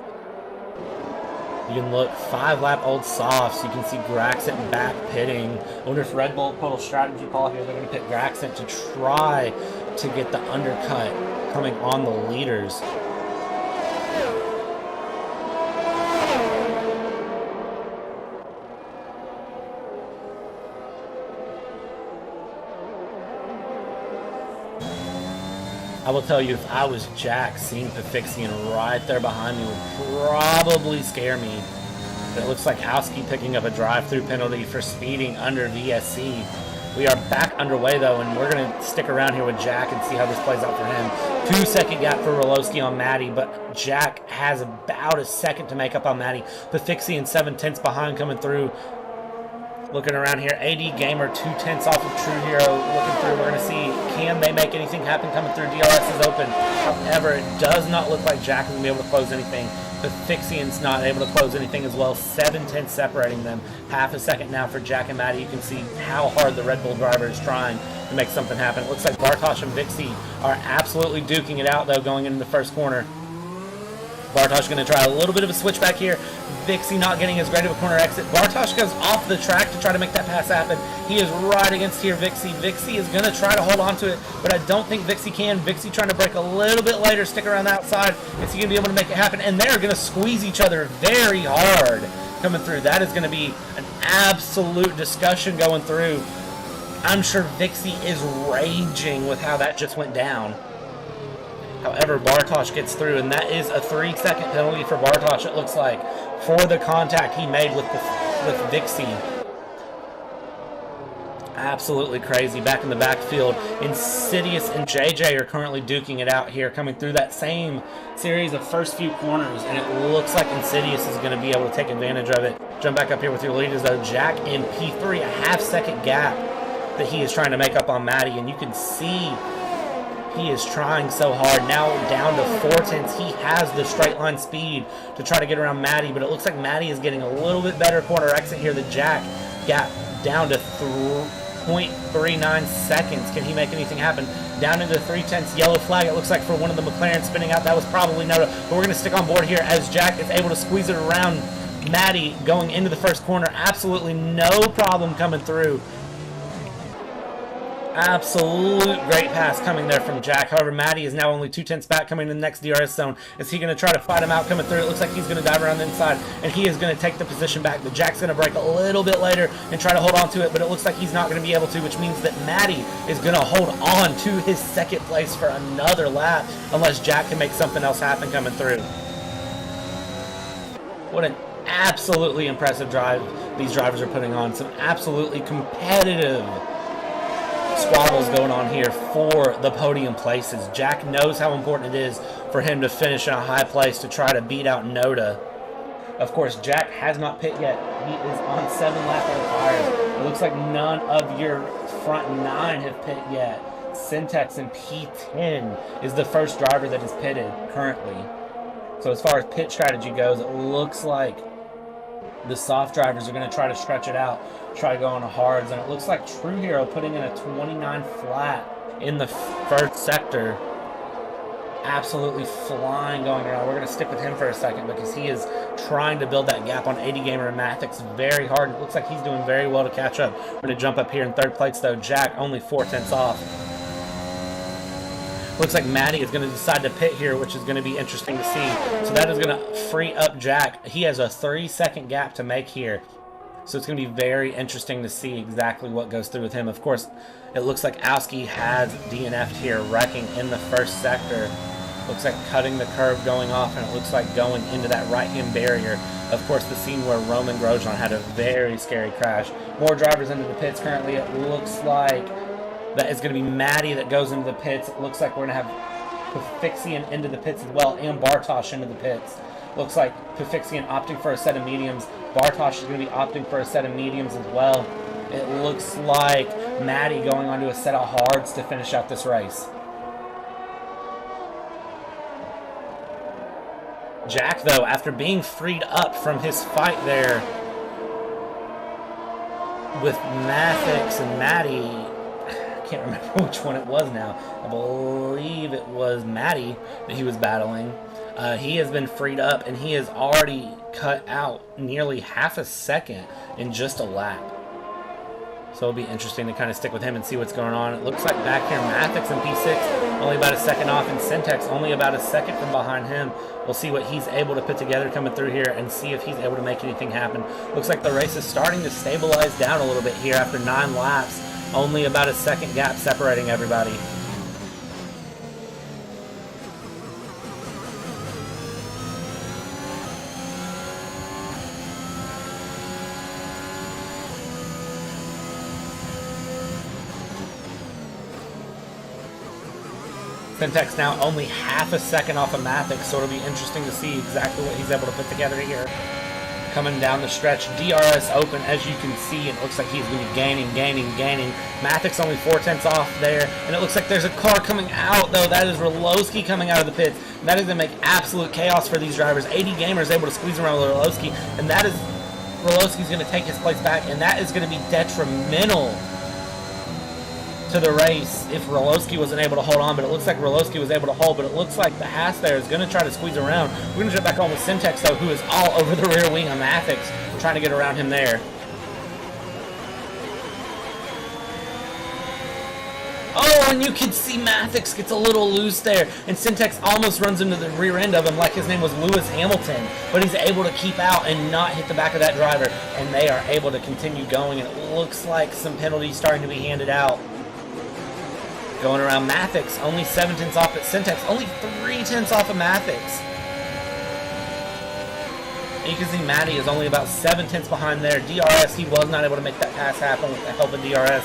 You can look 5-lap-old softs. You can see Graxon back pitting. I wonder if Red Bull pulled a strategy call here. They're going to pit Graxon to try to get the undercut coming on the leaders. I will tell you, if I was Jack, seeing Foxxxes right there behind me would probably scare me. But it looks like Howski picking up a drive-through penalty for speeding under VSC. We are back underway, though, and we're going to stick around here with Jack and see how this plays out for him. 2-second gap for Rolosky on Mattey, but Jack has about a second to make up on Mattey. Foxxxes and 7/10 behind coming through. Looking around here, AD Gamer 2/10 off of True Hero. Looking through, we're going to see, can they make anything happen coming through? DRS is open. However, it does not look like Jack is going to be able to close anything. Foxxxes not able to close anything as well. 7/10 separating them. Half a second now for Jack and Mattey. You can see how hard the Red Bull driver is trying to make something happen. It looks like Bartosz and Vixie are absolutely duking it out, though, going into the first corner. Bartosz going to try a little bit of a switchback here. Vixie not getting as great of a corner exit. Bartosz goes off the track to try to make that pass happen. He is right against here Vixie. Vixie is going to try to hold on to it, but I don't think Vixie can. Vixie trying to break a little bit later, stick around the outside. Is he going to be able to make it happen? And they're going to squeeze each other very hard coming through. That is going to be an absolute discussion going through. I'm sure Vixie is raging with how that just went down. However, Bartosz gets through, and that is a 3-second penalty for Bartosz, it looks like, for the contact he made with Vixie. Absolutely crazy. Back in the backfield, Insidious and JJ are currently duking it out here, coming through that same series of first few corners, and it looks like Insidious is going to be able to take advantage of it. Jump back up here with your leaders, though. Jack in P3, a half-second gap that he is trying to make up on Mattey, and you can see he is trying so hard. Now down to 4/10. He has the straight line speed to try to get around Mattey, but it looks like Mattey is getting a little bit better corner exit here. The Jack gap down to 0.39 seconds. Can he make anything happen? Down into 3/10. Yellow flag, it looks like, for one of the McLaren spinning out. That was probably NoTa, but we're going to stick on board here as Jack is able to squeeze it around Mattey going into the first corner. Absolutely no problem coming through. Absolute great pass coming there from Jack. However, Mattey is now only 2/10 back, coming to the next DRS zone. Is he going to try to fight him out coming through? It looks like he's going to dive around the inside, and he is going to take the position back. But Jack's going to break a little bit later and try to hold on to it, but it looks like he's not going to be able to, which means that Mattey is going to hold on to his second place for another lap unless Jack can make something else happen coming through. What an absolutely impressive drive these drivers are putting on. Some absolutely competitive squabbles going on here for the podium places. Jack knows how important it is for him to finish in a high place to try to beat out NoTa. Of course, Jack has not pit yet. He is on 7 laps of the tires. It looks like none of your front 9 have pit yet. SenTeX in P10 is the first driver that is pitted currently. So as far as pit strategy goes, it looks like the soft drivers are going to try to stretch it out, try to go on the hards, and it looks like True Hero putting in a 29 flat in the first sector. Absolutely flying going around. We're going to stick with him for a second because he is trying to build that gap on 80 Gamer and Mattix very hard. It looks like he's doing very well to catch up. We're going to jump up here in third place, though. Jack only 4/10 off. Looks like Mattey is going to decide to pit here, which is going to be interesting to see. So that is going to free up Jack. He has a 3-second gap to make here. So it's going to be very interesting to see exactly what goes through with him. Of course, it looks like Owski has DNF'd here, wrecking in the first sector. Looks like cutting the curve going off, and it looks like going into that right-hand barrier. Of course, the scene where Roman Grosjean had a very scary crash. More drivers into the pits currently. It looks like that is going to be Mattey that goes into the pits. It looks like we're going to have Foxxxes into the pits as well, and Bartosz into the pits. Looks like Foxxxes opting for a set of mediums. Bartosz is going to be opting for a set of mediums as well. It looks like Mattey going onto a set of hards to finish out this race. Jack, though, after being freed up from his fight there with Mattix and Mattey, I can't remember which one it was now. I believe it was Mattey that he was battling. He has been freed up, and he has already cut out nearly half a second in just a lap. So it'll be interesting to kind of stick with him and see what's going on. It looks like back here, Mattix in P6, only about a second off, and SenTeX only about a second from behind him. We'll see what he's able to put together coming through here and see if he's able to make anything happen. Looks like the race is starting to stabilize down a little bit here after 9 laps. Only about a second gap separating everybody. SenTeX now only half a second off of Mattix, so it'll be interesting to see exactly what he's able to put together here. Coming down the stretch, DRS open, as you can see. It looks like he's going to be gaining. Mattix only 4/10 off there, and it looks like there's a car coming out, though. That is Rolosky coming out of the pits. That is going to make absolute chaos for these drivers. 80 Gamer is able to squeeze around Rolosky, and that is Rolosky's going to take his place back, and that is going to be detrimental to the race if Rolosky wasn't able to hold on, but it looks like Rolosky was able to hold, but it looks like the Haas there is going to try to squeeze around. We're going to jump back on with SenTeX, though, who is all over the rear wing of Mattix, trying to get around him there. Oh, and you can see Mattix gets a little loose there, and SenTeX almost runs into the rear end of him like his name was Lewis Hamilton, but he's able to keep out and not hit the back of that driver, and they are able to continue going, and it looks like some penalties starting to be handed out. Going around Mattix, only 7/10 off at SenTeX, only 3/10 off of Mattix. And you can see Mattey is only about 7/10 behind there. DRS, he was not able to make that pass happen with the help of DRS.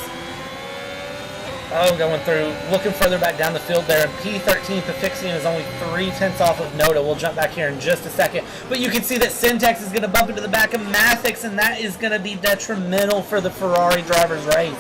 Oh, going through, looking further back down the field there. And P13, Foxxxes is only 3/10 off of NoTa. We'll jump back here in just a second. But you can see that SenTeX is going to bump into the back of Mattey, and that is going to be detrimental for the Ferrari driver's race.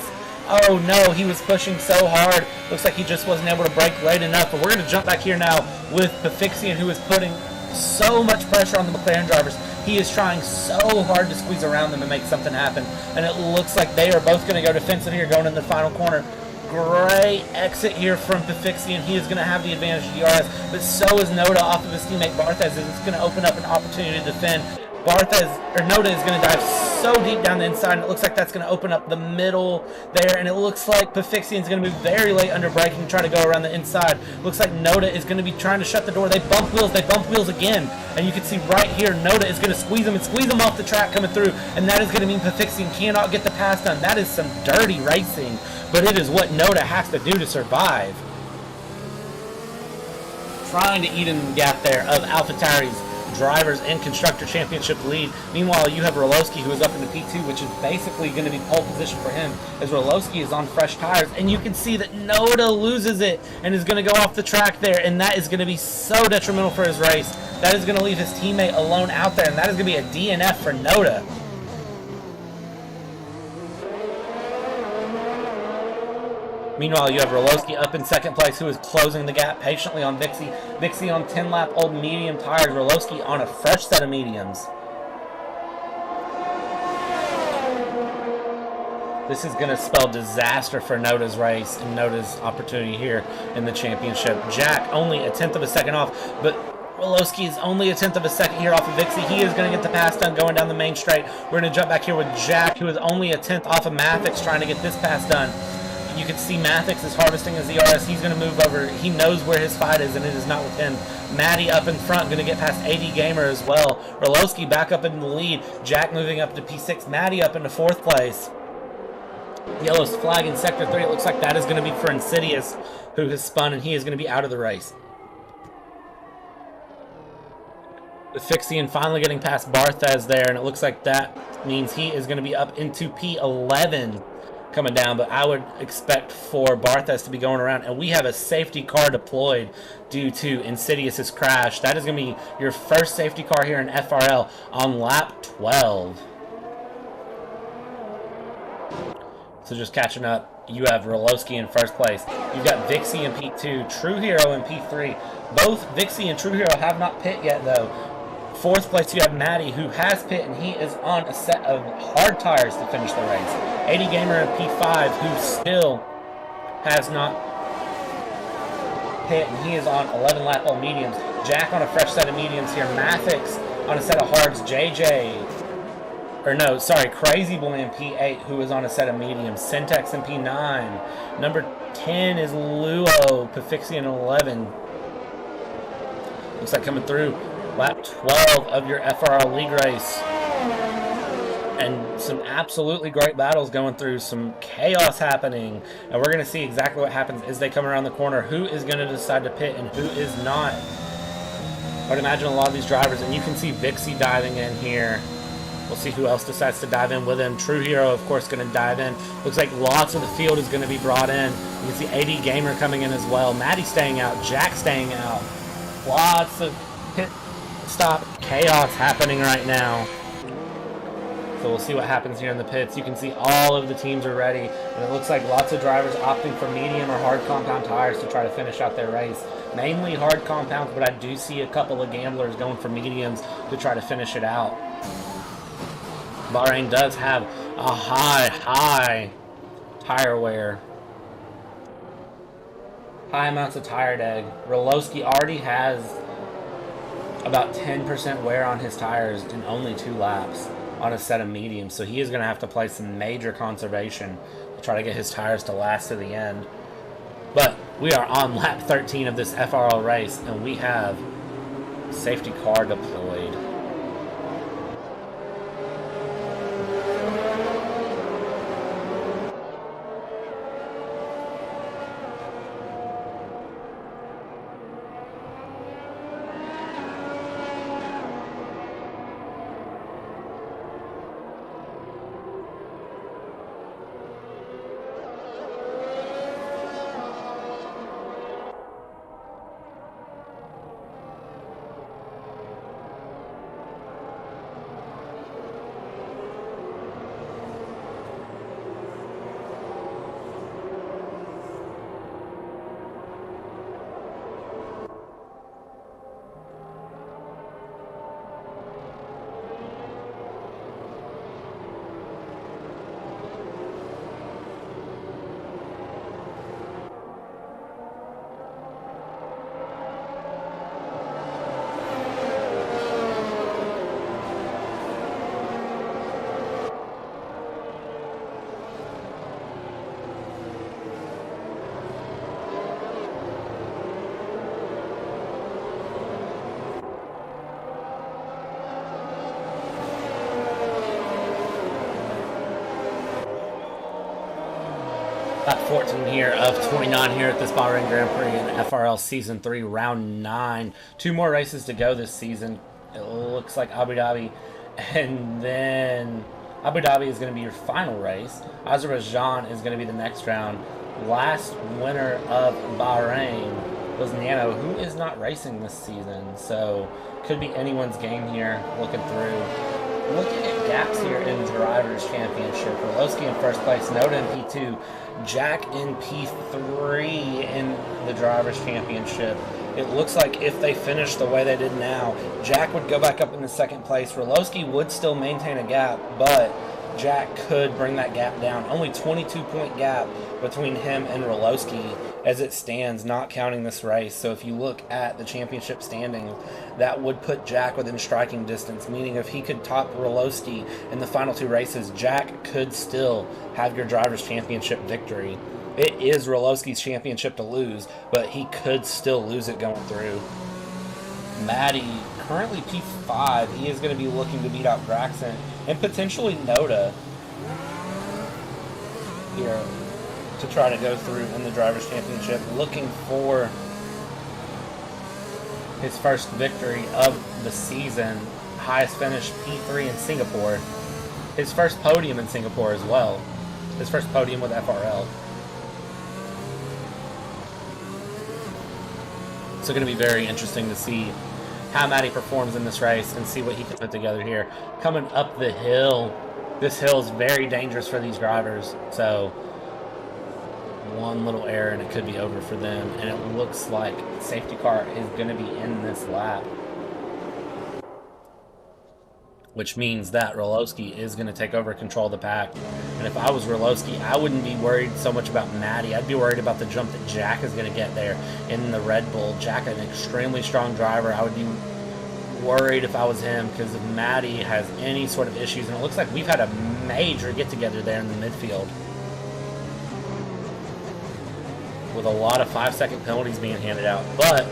Oh no, he was pushing so hard. Looks like he just wasn't able to brake late enough. But we're going to jump back here now with Foxxxes, who is putting so much pressure on the McLaren drivers. He is trying so hard to squeeze around them and make something happen. And it looks like they are both going to go defensive here going in the final corner. Great exit here from Foxxxes, and he is going to have the advantage of DRS, but so is NoTa off of his teammate BartheZ, and it's going to open up an opportunity to defend. NoTa is going to dive so deep down the inside, and it looks like that's going to open up the middle there, and it looks like Foxxxes is going to move very late under braking, try to go around the inside. Looks like NoTa is going to be trying to shut the door. They bump wheels again, and you can see right here, NoTa is going to squeeze them off the track coming through, and that is going to mean Foxxxes cannot get the pass done. That is some dirty racing, but it is what NoTa has to do to survive. Trying to even the gap there of AlphaTauri's drivers and constructor championship lead. Meanwhile, you have Rolosky, who is up into P2, which is basically going to be pole position for him, as Rolosky is on fresh tires, and you can see that NoTa loses it and is going to go off the track there, and that is going to be so detrimental for his race. That is going to leave his teammate alone out there, and that is going to be a DNF for NoTa. Meanwhile, you have Rolosky up in second place, who is closing the gap patiently on Vixie. Vixie on 10-lap old medium tires. Rolosky on a fresh set of mediums. This is going to spell disaster for NoTa's race and NoTa's opportunity here in the championship. Jack only a 1/10 of a second off, but Rolosky is only a 1/10 of a second here off of Vixie. He is going to get the pass done going down the main straight. We're going to jump back here with Jack, who is only a 1/10 off of Mattey, trying to get this pass done. You can see Mattey is harvesting his ERS. He's going to move over. He knows where his fight is, and it is not with him. Mattey up in front, going to get past AD Gamer as well. Rolosky back up in the lead. Jack moving up to P6. Mattey up into 4th place. Yellow's flag in Sector 3. It looks like that is going to be for Insidious, who has spun, and he is going to be out of the race. Foxxxes finally getting past BartheZ there, and it looks like that means he is going to be up into P11. Coming down, but I would expect for BartheZ to be going around, and we have a safety car deployed due to Insidious's crash. That is going to be your first safety car here in FRL on lap 12. So just catching up, you have Rolosky in first place. You've got Vixie in P2, True Hero in P3. Both Vixie and True Hero have not pit yet, though. 4th place, you have Mattey, who has pit, and he is on a set of hard tires to finish the race. 80 Gamer in P5, who still has not pit, and he is on 11 lap old mediums. Jack on a fresh set of mediums here. Mattey on a set of hards. Crazy Boy in P8, who is on a set of mediums. SenTeX in P9. Number 10 is Luo, Foxxxes in 11. Looks like coming through lap 12 of your FRL League race. And some absolutely great battles going through, some chaos happening. And we're going to see exactly what happens as they come around the corner. Who is going to decide to pit and who is not. I would imagine a lot of these drivers, and you can see Vixie diving in here. We'll see who else decides to dive in with him. True Hero, of course, going to dive in. Looks like lots of the field is going to be brought in. You can see AD Gamer coming in as well. Mattey staying out. Jack staying out. Lots of pit stop chaos happening right now. So we'll see what happens here in the pits. You can see all of the teams are ready, and it looks like lots of drivers opting for medium or hard compound tires to try to finish out their race. Mainly hard compounds, but I do see a couple of gamblers going for mediums to try to finish it out. Bahrain does have a high tire wear. High amounts of tire deg. Rolosky already has about 10% wear on his tires in only 2 laps on a set of mediums, so he is going to have to play some major conservation to try to get his tires to last to the end. But we are on lap 13 of this FRL race, and we have safety car deployed. Lap 14 here of 29 here at this Bahrain Grand Prix in FRL Season 3, Round 9. 2 more races to go this season. It looks like Abu Dhabi, and then Abu Dhabi is going to be your final race. Azerbaijan is going to be the next round. Last winner of Bahrain was Nano, who is not racing this season, so could be anyone's game here looking through. Looking at gaps here in Drivers' Championship. Rolosky in first place, NoTa in P2, Jack in P3 in the Drivers' Championship. It looks like if they finish the way they did now, Jack would go back up in the second place. Rolosky would still maintain a gap, but Jack could bring that gap down. Only 22-point gap between him and Rolosky as it stands, not counting this race. So if you look at the championship standing, that would put Jack within striking distance, meaning if he could top Rolosky in the final 2 races, Jack could still have your Drivers' Championship victory. It is Rolosky's championship to lose, but he could still lose it going through. Mattey, currently P5, he is going to be looking to beat out Graxon and potentially NoTa here to try to go through in the Drivers' Championship, looking for his first victory of the season. Highest finish, P3 in Singapore. His first podium in Singapore as well. His first podium with FRL. So going to be very interesting to see how Mattey performs in this race and see what he can put together here. Coming up the hill, this hill is very dangerous for these drivers. So one little error and it could be over for them. And it looks like safety car is going to be in this lap, which means that Rolosky is going to take over control of the pack. And if I was Rolosky, I wouldn't be worried so much about Mattey. I'd be worried about the jump that Jack is going to get there in the Red Bull. Jack, an extremely strong driver. I would be worried if I was him, because if Mattey has any sort of issues, and it looks like we've had a major get-together there in the midfield, with a lot of 5-second penalties being handed out. But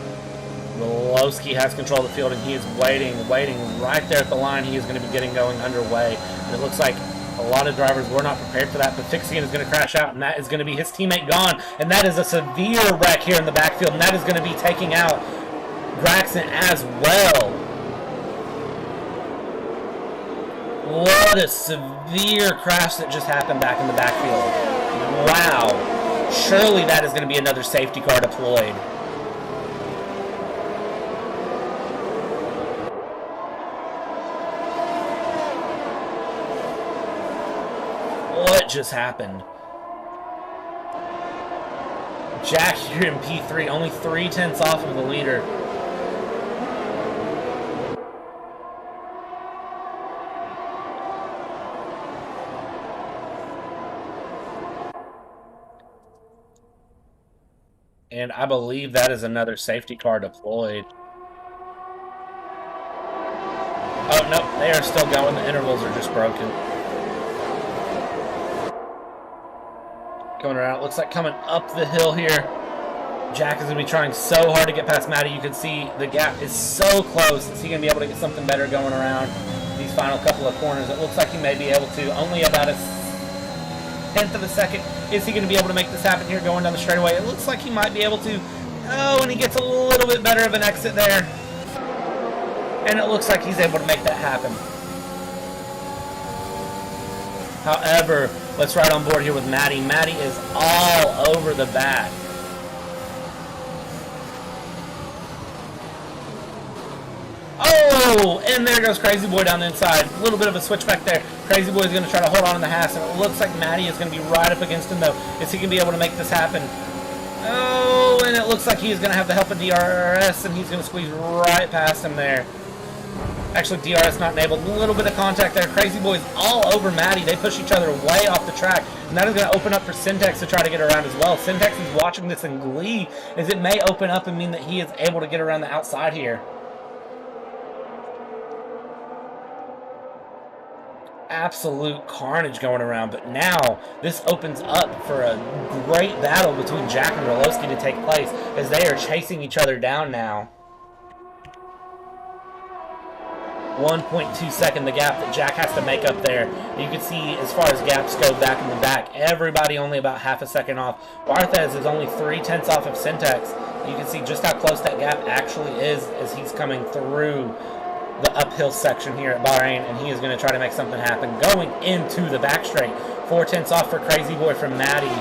Rolosky has control of the field, and he is waiting right there at the line. He is going to be getting going underway. And it looks like a lot of drivers were not prepared for that, but Foxxxes is going to crash out, and that is going to be his teammate gone. And that is a severe wreck here in the backfield, and that is going to be taking out Graxon as well. What a severe crash that just happened back in the backfield. Wow. Surely that is going to be another safety car deployed. What just happened? Jack here in P3, only 3/10 off of the leader. And I believe that is another safety car deployed. Oh, no, they are still going. The intervals are just broken. Going around, it looks like coming up the hill here. Jack is going to be trying so hard to get past Mattey. You can see the gap is so close. Is he going to be able to get something better going around these final couple of corners? It looks like he may be able to. Only about a 1/10 of a second. Is he going to be able to make this happen here going down the straightaway? It looks like he might be able to. Oh, and he gets a little bit better of an exit there. And it looks like he's able to make that happen. However, let's ride on board here with Mattey. Mattey is all over the back. Oh, and there goes Crazy Boy down the inside. A little bit of a switchback there. Crazy Boy is going to try to hold on in the Haas, and it looks like Mattey is going to be right up against him, though. Is he going to be able to make this happen? Oh, and it looks like he's going to have the help of DRS, and he's going to squeeze right past him there. Actually, DRS not enabled. A little bit of contact there. Crazy Boy is all over Mattey. They push each other way off the track, and that is going to open up for SenTeX to try to get around as well. SenTeX is watching this in glee, as it may open up and mean that he is able to get around the outside here. Absolute carnage going around, but now this opens up for a great battle between Jack and Rolosky to take place, as they are chasing each other down now. 1.2 second the gap that Jack has to make up there. You can see as far as gaps go back in the back, everybody only about half a second off. BartheZ is only 0.3 off of SenTeX. You can see just how close that gap actually is as he's coming through the uphill section here at Bahrain, and he is going to try to make something happen going into the back straight. 0.4 off for Crazy Boy from Mattey.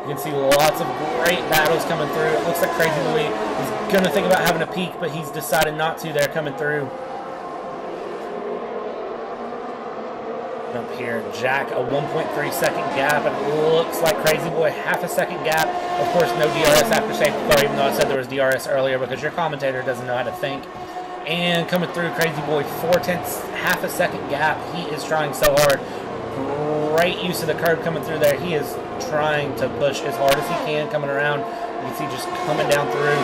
You can see lots of great battles coming through. It looks like Crazy Boy is going to think about having a peak, but he's decided not to. They're coming through. Up here, Jack, a 1.3 second gap, and it looks like Crazy Boy half a second gap. Of course, no DRS after safety car, even though I said there was DRS earlier, because your commentator doesn't know how to think. And coming through, Crazy Boy, 0.4, half a second gap. He is trying so hard. Great use of the curb coming through there. He is trying to push as hard as he can coming around. You can see just coming down through.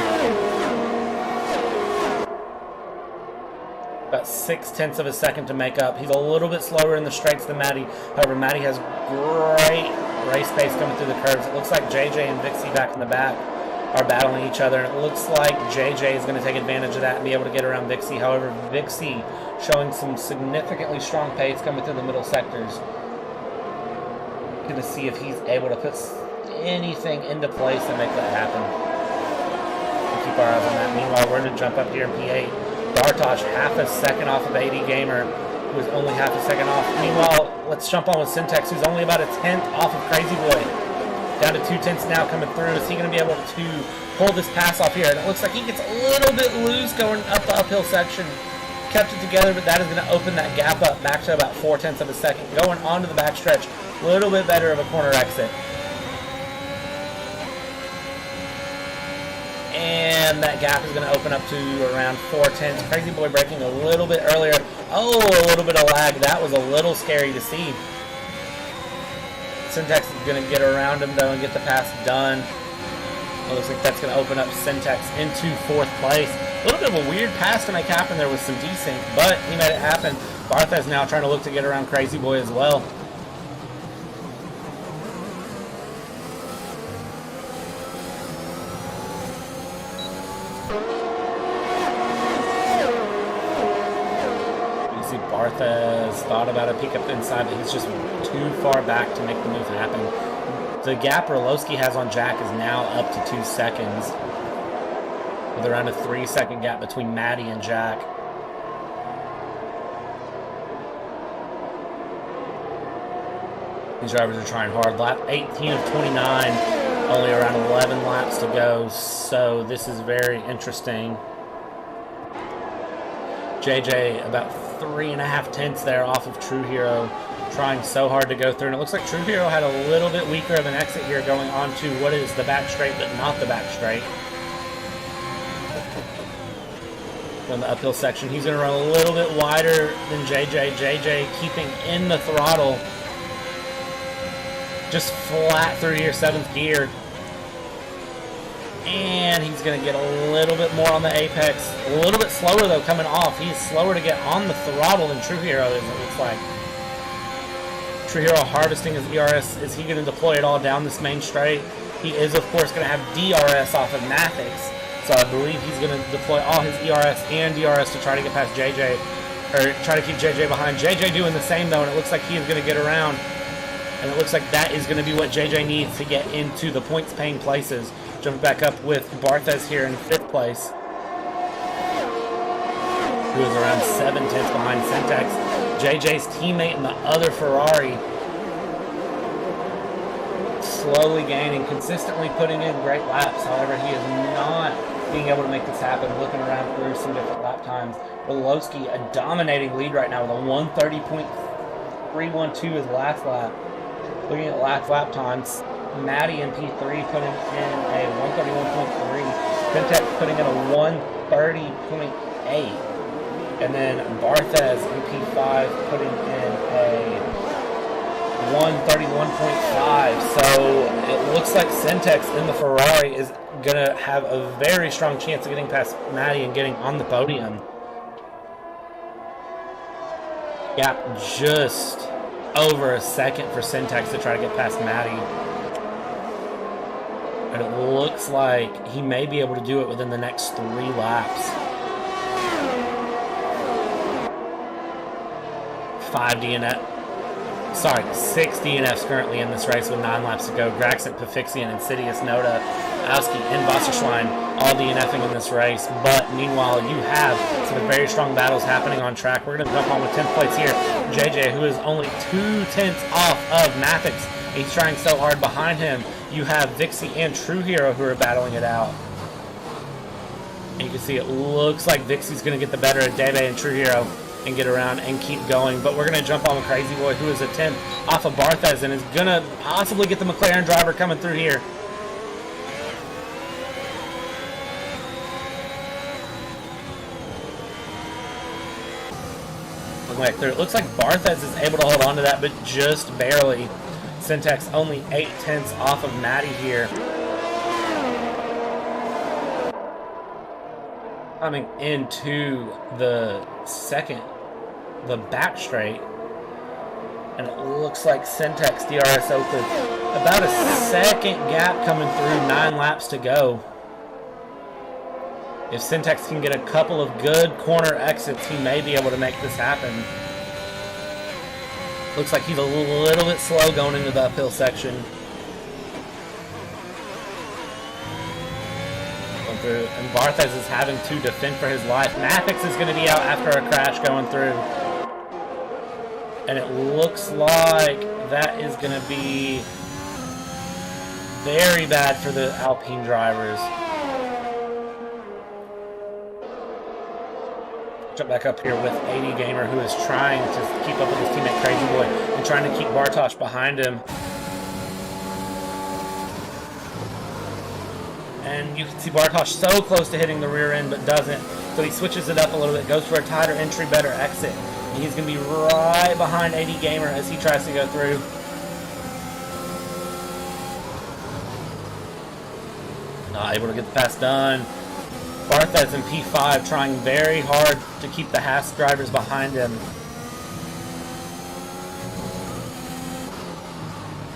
About 0.6 of a second to make up. He's a little bit slower in the straights than Mattey. However, Mattey has great race pace coming through the curves. It looks like JJ and Vixie back in the back are battling each other, and it looks like JJ is going to take advantage of that and be able to get around Vixie. However, Vixie showing some significantly strong pace coming through the middle sectors. Going to see if he's able to put anything into place and make that happen. We'll keep our eyes on that. Meanwhile, we're going to jump up here in P8. Bartosz, half a second off of AD Gamer, who is only half a second off. Meanwhile, let's jump on with SenTeX, who's only about a 10th off of Crazy Boy. Down to 0.2 now coming through. Is he going to be able to pull this pass off here? And it looks like he gets a little bit loose going up the uphill section. Kept it together, but that is going to open that gap up back to about 0.4 of a second. Going onto the back stretch, a little bit better of a corner exit. And that gap is going to open up to around 0.4. Crazy Boy braking a little bit earlier. Oh, a little bit of lag. That was a little scary to see. SenTeX is going to get around him, though, and get the pass done. It looks like that's going to open up SenTeX into 4th place. A little bit of a weird pass to make happen there with some desync, but he made it happen. BartheZ now trying to look to get around Crazy Boy as well. BartheZ thought about a peek up inside, but he's just too far back to make the move happen. The gap Rolosky has on Jack is now up to 2 seconds, with around a 3-second gap between Mattey and Jack. These drivers are trying hard. Lap 18 of 29, only around 11 laps to go, so this is very interesting. JJ about 3.5 there off of True Hero, trying so hard to go through, and it looks like True Hero had a little bit weaker of an exit here going on to what is the back straight, but not the back straight. On the uphill section, he's going to run a little bit wider than JJ. JJ keeping in the throttle, just flat through here, 7th gear. And he's going to get a little bit more on the apex. A little bit slower, though, coming off. He's slower to get on the throttle than True Hero is, it looks like. True Hero harvesting his ERS. Is he going to deploy it all down this main straight? He is, of course, going to have DRS off of Mattey's. So I believe he's going to deploy all his ERS and DRS to try to get past JJ. Or try to keep JJ behind. JJ doing the same, though, and it looks like he is going to get around. And it looks like that is going to be what JJ needs to get into the points-paying places. Jumping back up with BartheZ here in 5th place, who is around 0.7 behind SenTeX. JJ's teammate in the other Ferrari, slowly gaining, consistently putting in great laps. However, he is not being able to make this happen. Looking around through some different lap times. Rolosky, a dominating lead right now with a 1:30.312 his last lap. Looking at lap times, Mattey in P3 putting in a 1:31.3. SenTeX putting in a 1:30.8. And then BartheZ in P5 putting in a 1:31.5. So it looks like SenTeX in the Ferrari is going to have a very strong chance of getting past Mattey and getting on the podium. Gap just over a second for SenTeX to try to get past Mattey. And it looks like he may be able to do it within the next 3 laps. 5 DNF. Sorry, 6 DNFs currently in this race with 9 laps to go. Graxit, Pafixian, Insidious, NoTa, Owski, and Wasserschwein all DNFing in this race. But meanwhile, you have some very strong battles happening on track. We're going to jump on with 10th place here. JJ, who is only 2/10 off of Mattey. He's trying so hard. Behind him, you have Vixie and True Hero who are battling it out. And you can see it looks like Vixie's going to get the better of DEBE and True Hero and get around and keep going. But we're going to jump on with Crazy Boy, who is a 10th off of BartheZ and is going to possibly get the McLaren driver coming through here. It looks like BartheZ is able to hold on to that, but just barely. SenTeX only 8/10 off of Mattey here. Coming into the back straight, and it looks like SenTeX, DRS Oakland, about a second gap coming through, 9 laps to go. If SenTeX can get a couple of good corner exits, he may be able to make this happen. Looks like he's a little bit slow going into the uphill section. And BartheZ is having to defend for his life. Mattey is going to be out after a crash going through. And it looks like that is going to be very bad for the Alpine drivers. Jump back up here with 80 Gamer, who is trying to keep up with his teammate Crazy Boy and trying to keep Bartosz behind him. And you can see Bartosz so close to hitting the rear end, but doesn't. So he switches it up a little bit, goes for a tighter entry, better exit. And he's going to be right behind 80 Gamer as he tries to go through. Not able to get the pass done. BartheZ in P5 trying very hard to keep the Haas drivers behind him.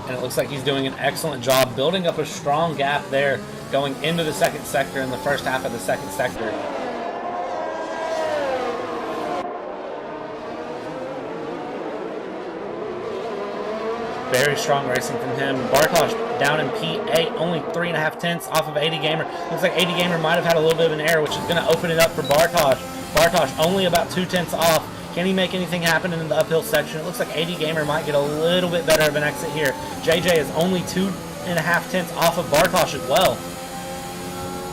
And it looks like he's doing an excellent job building up a strong gap there going into the second sector in the first half of the second sector. Very strong racing from him. Bartosz down in P8, only 3.5 off of 80 Gamer. Looks like 80 Gamer might have had a little bit of an error, which is going to open it up for Bartosz. Bartosz only about 2/10 off. Can he make anything happen in the uphill section? It looks like 80 Gamer might get a little bit better of an exit here. JJ is only 2.5 off of Bartosz as well.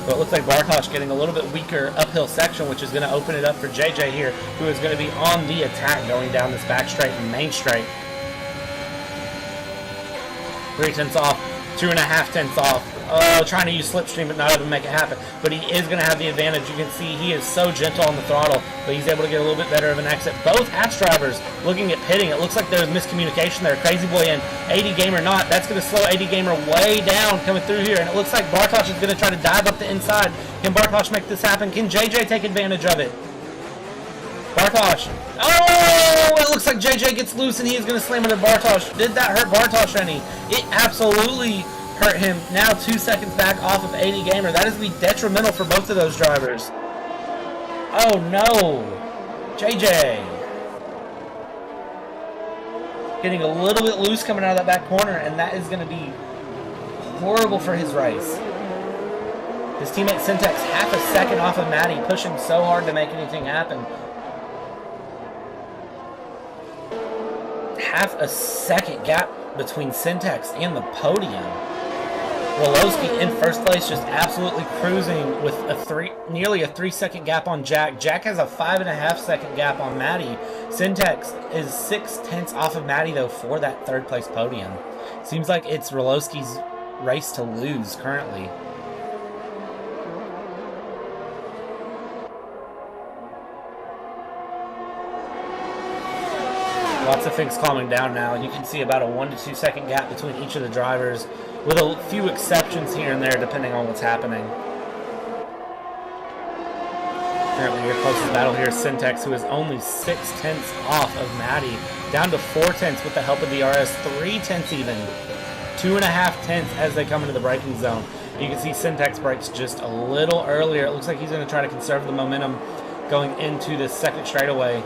So it looks like Bartosz getting a little bit weaker uphill section, which is going to open it up for JJ here, who is going to be on the attack going down this back straight and main straight. 3/10 off, 2.5 off. Oh, trying to use slipstream but not able to make it happen. But he is going to have the advantage. You can see he is so gentle on the throttle, but he's able to get a little bit better of an exit. Both Hatch drivers looking at pitting. It looks like there's miscommunication there. Crazy Boy and 80 Gamer not. That's going to slow 80 Gamer way down coming through here. And it looks like Bartosz is going to try to dive up the inside. Can Bartosz make this happen? Can JJ take advantage of it? Bartosz. Oh, it looks like JJ gets loose and he is going to slam into Bartosz. Did that hurt Bartosz any? It absolutely hurt him. Now 2 seconds back off of 80 Gamer. That is going to be detrimental for both of those drivers. Oh no. JJ. Getting a little bit loose coming out of that back corner, and that is going to be horrible for his race. His teammate SenTeX half a second off of Mattey, pushing so hard to make anything happen. Half a second gap between SenTeX and the podium. Rolosky in first place, just absolutely cruising with nearly a 3-second gap on Jack. Jack has a 5.5-second gap on Mattey. SenTeX is 6/10 off of Mattey though for that third place podium. Seems like it's Rolosky's race to lose currently. Lots of things calming down now. You can see about a 1 to 2 second gap between each of the drivers, with a few exceptions here and there depending on what's happening. Currently your closest battle here is SenTeX, who is only 6/10 off of Mattey, down to 4/10 with the help of the RS, 3/10 even. 2.5 as they come into the braking zone. You can see SenTeX brakes just a little earlier. It looks like he's going to try to conserve the momentum going into the second straightaway.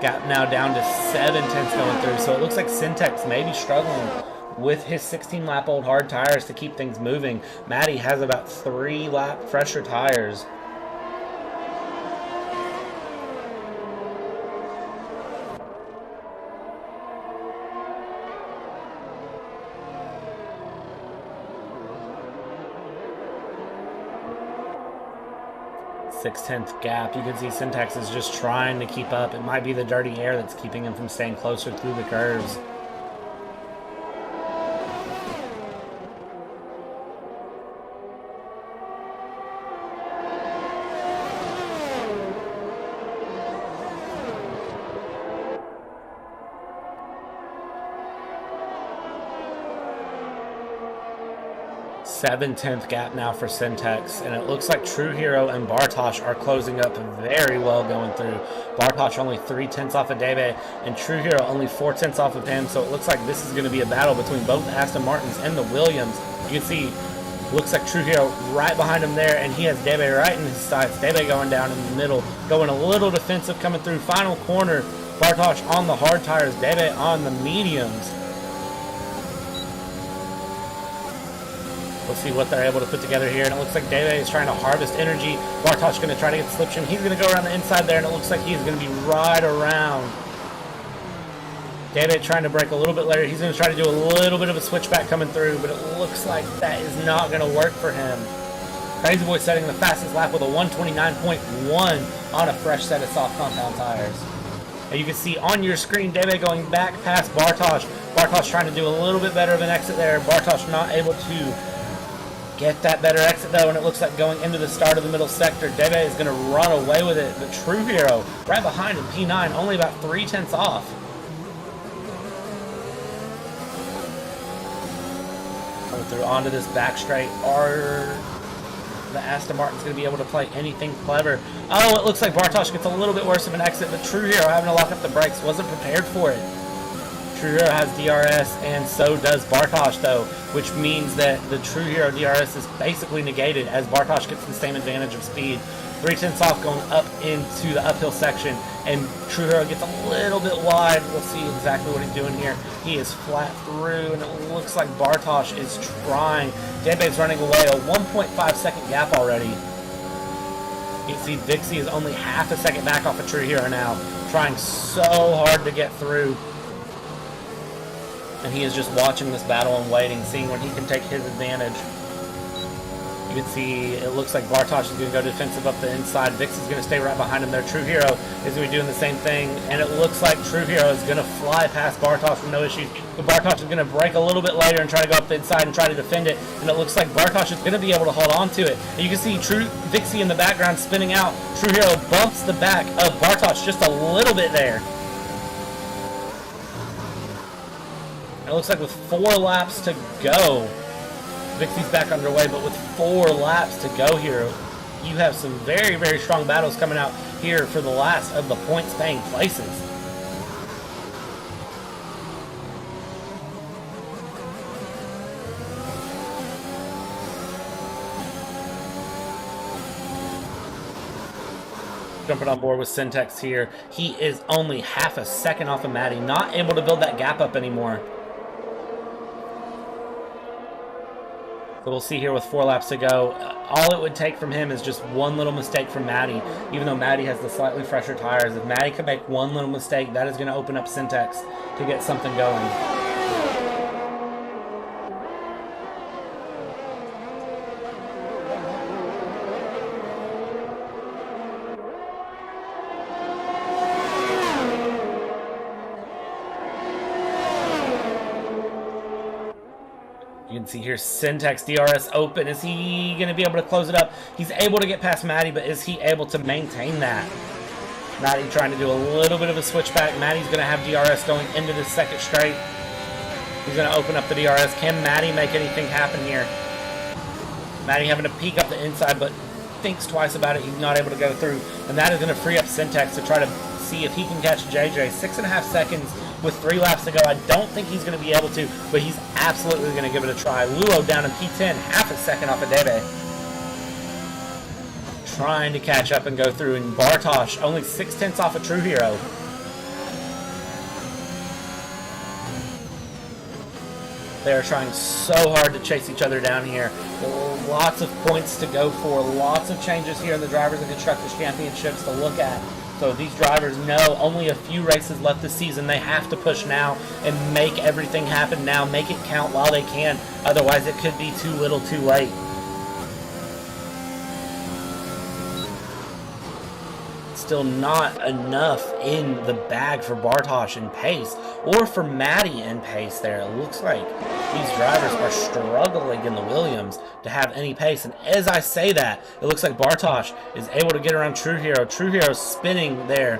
Gap now down to 7/10 going through. So it looks like SenTeX may be struggling with his 16-lap-old hard tires to keep things moving. Mattey has about 3-lap fresher tires. Six-tenth gap. You can see SenTeX is just trying to keep up. It might be the dirty air that's keeping him from staying closer through the curves. Seven-tenth gap now for SenTeX, and it looks like True Hero and Bartosz are closing up very well going through. Bartosz only 3/10 off of DEBE, and True Hero only 4/10 off of him, so it looks like this is going to be a battle between both Aston Martins and the Williams. You can see, looks like True Hero right behind him there, and he has DEBE right in his sights. DEBE going down in the middle, going a little defensive coming through. Final corner, Bartosz on the hard tires, DEBE on the mediums. We'll see what they're able to put together here, and it looks like DEBE is trying to harvest energy. Bartosz going to try to get the slip trim. He's going to go around the inside there, and it looks like he's going to be right around. DEBE trying to break a little bit later. He's going to try to do a little bit of a switchback coming through, but it looks like that is not going to work for him. Crazy Boy setting the fastest lap with a 1:29.1 on a fresh set of soft compound tires. And you can see on your screen DEBE going back past Bartosz. Bartosz trying to do a little bit better of an exit there. Bartosz not able to get that better exit though, and it looks like going into the start of the middle sector, DEBE is going to run away with it, but True Hero right behind him, P9, only about 3/10 off. Coming through onto this back straight, are the Aston Martin's going to be able to play anything clever? Oh, it looks like Bartosz gets a little bit worse of an exit, but True Hero having to lock up the brakes, wasn't prepared for it. True Hero has DRS, and so does Bartosz though, which means that the True Hero DRS is basically negated as Bartosz gets the same advantage of speed. 3/10 off going up into the uphill section, and True Hero gets a little bit wide. We'll see exactly what he's doing here. He is flat through, and it looks like Bartosz is trying. DEBE's running away, a 1.5 second gap already. You can see Dixie is only half a second back off of True Hero now, trying so hard to get through. And he is just watching this battle and waiting, seeing when he can take his advantage. You can see it looks like Bartosz is going to go defensive up the inside. Vix is going to stay right behind him there. True Hero is going to be doing the same thing. And it looks like True Hero is going to fly past Bartosz with no issues. But Bartosz is going to break a little bit later and try to go up the inside and try to defend it. And it looks like Bartosz is going to be able to hold on to it. And you can see Vixie in the background spinning out. True Hero bumps the back of Bartosz just a little bit there. It looks like with 4 laps to go, Vixie's back underway, but with 4 laps to go here, you have some very, very strong battles coming out here for the last of the points-paying places. Jumping on board with SenTeX here. He is only half a second off of Mattey, not able to build that gap up anymore. So we'll see here with 4 laps to go. All it would take from him is just one little mistake from Mattey, even though Mattey has the slightly fresher tires. If Mattey could make one little mistake, that is going to open up SenTeX to get something going. You can see here SenTeX DRS open. Is he going to be able to close it up? He's able to get past Mattey, but is he able to maintain that? Mattey trying to do a little bit of a switchback. Mattey's going to have DRS going into the second straight. He's going to open up the DRS. Can Mattey make anything happen here? Mattey having to peek up the inside, but thinks twice about it. He's not able to go through. And that is going to free up SenTeX to try to see if he can catch JJ. 6.5 seconds with 3 laps to go. I don't think he's going to be able to, but he's absolutely going to give it a try. Luo down in P10, half a second off of DEBE. Trying to catch up and go through, and Bartosz only 6/10 off of True Hero. They are trying so hard to chase each other down here. Lots of points to go for. Lots of changes here in the Drivers and Constructors Championships to look at. So these drivers know only a few races left this season. They have to push now and make everything happen now. Make it count while they can. Otherwise, it could be too little too late. Still not enough in the bag for Bartosz in pace, or for Mattey in pace there. It looks like these drivers are struggling in the Williams to have any pace. And as I say that, it looks like Bartosz is able to get around True Hero. True Hero spinning there,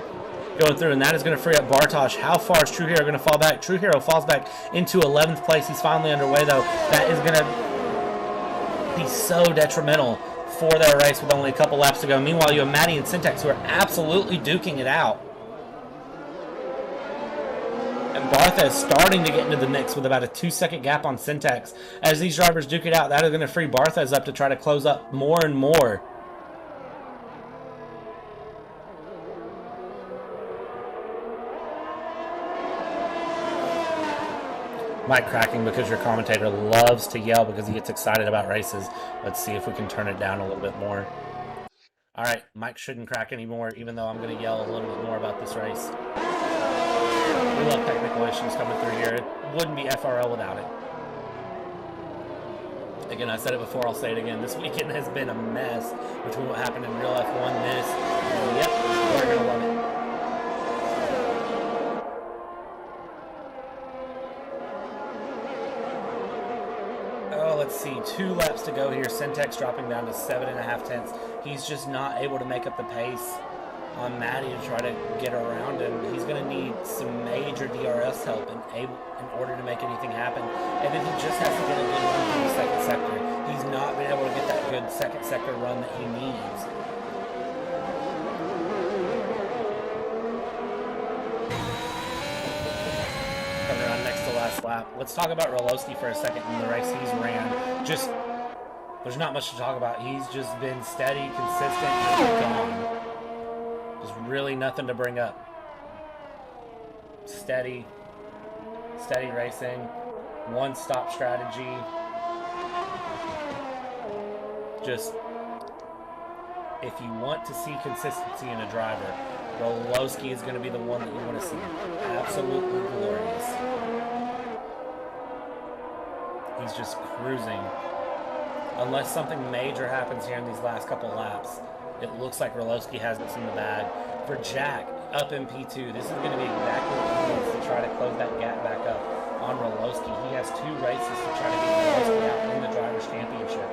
going through, and that is going to free up Bartosz. How far is True Hero going to fall back? True Hero falls back into 11th place. He's finally underway, though. That is going to be so detrimental for their race with only a couple laps to go. Meanwhile, you have Mattey and SenTeX who are absolutely duking it out. And BartheZ starting to get into the mix with about a 2-second gap on SenTeX. As these drivers duke it out, that is going to free BartheZ up to try to close up more and more. Mic cracking because your commentator loves to yell because he gets excited about races. Let's see if we can turn it down a little bit more. All right, mic shouldn't crack anymore, even though I'm going to yell a little bit more about this race. We love technical issues coming through here. It wouldn't be FRL without it. Again, I said it before, I'll say it again. This weekend has been a mess between what happened in real F1, this, and yep, we're going to love it. Let's see, 2 laps to go here. SenTeX dropping down to 7.5 tenths. He's just not able to make up the pace on Mattey to try to get around him. He's going to need some major DRS help in order to make anything happen. And then he just has to get a good run from the second sector. He's not been able to get that good second sector run that he needs. Coming around next to last lap. Let's talk about Rolosky for a second in the race he's ran. Just, there's not much to talk about. He's just been steady, consistent, and gone. There's really nothing to bring up. Steady racing, one-stop strategy. Just, if you want to see consistency in a driver, Rolosky is going to be the one that you want to see. Absolutely glorious. He's just cruising. Unless something major happens here in these last couple laps, it looks like Rolosky has this in the bag. For Jack, up in P2, this is going to be exactly what he needs to try to close that gap back up on Rolosky. He has 2 races to try to get Rolosky out in the Drivers' Championship.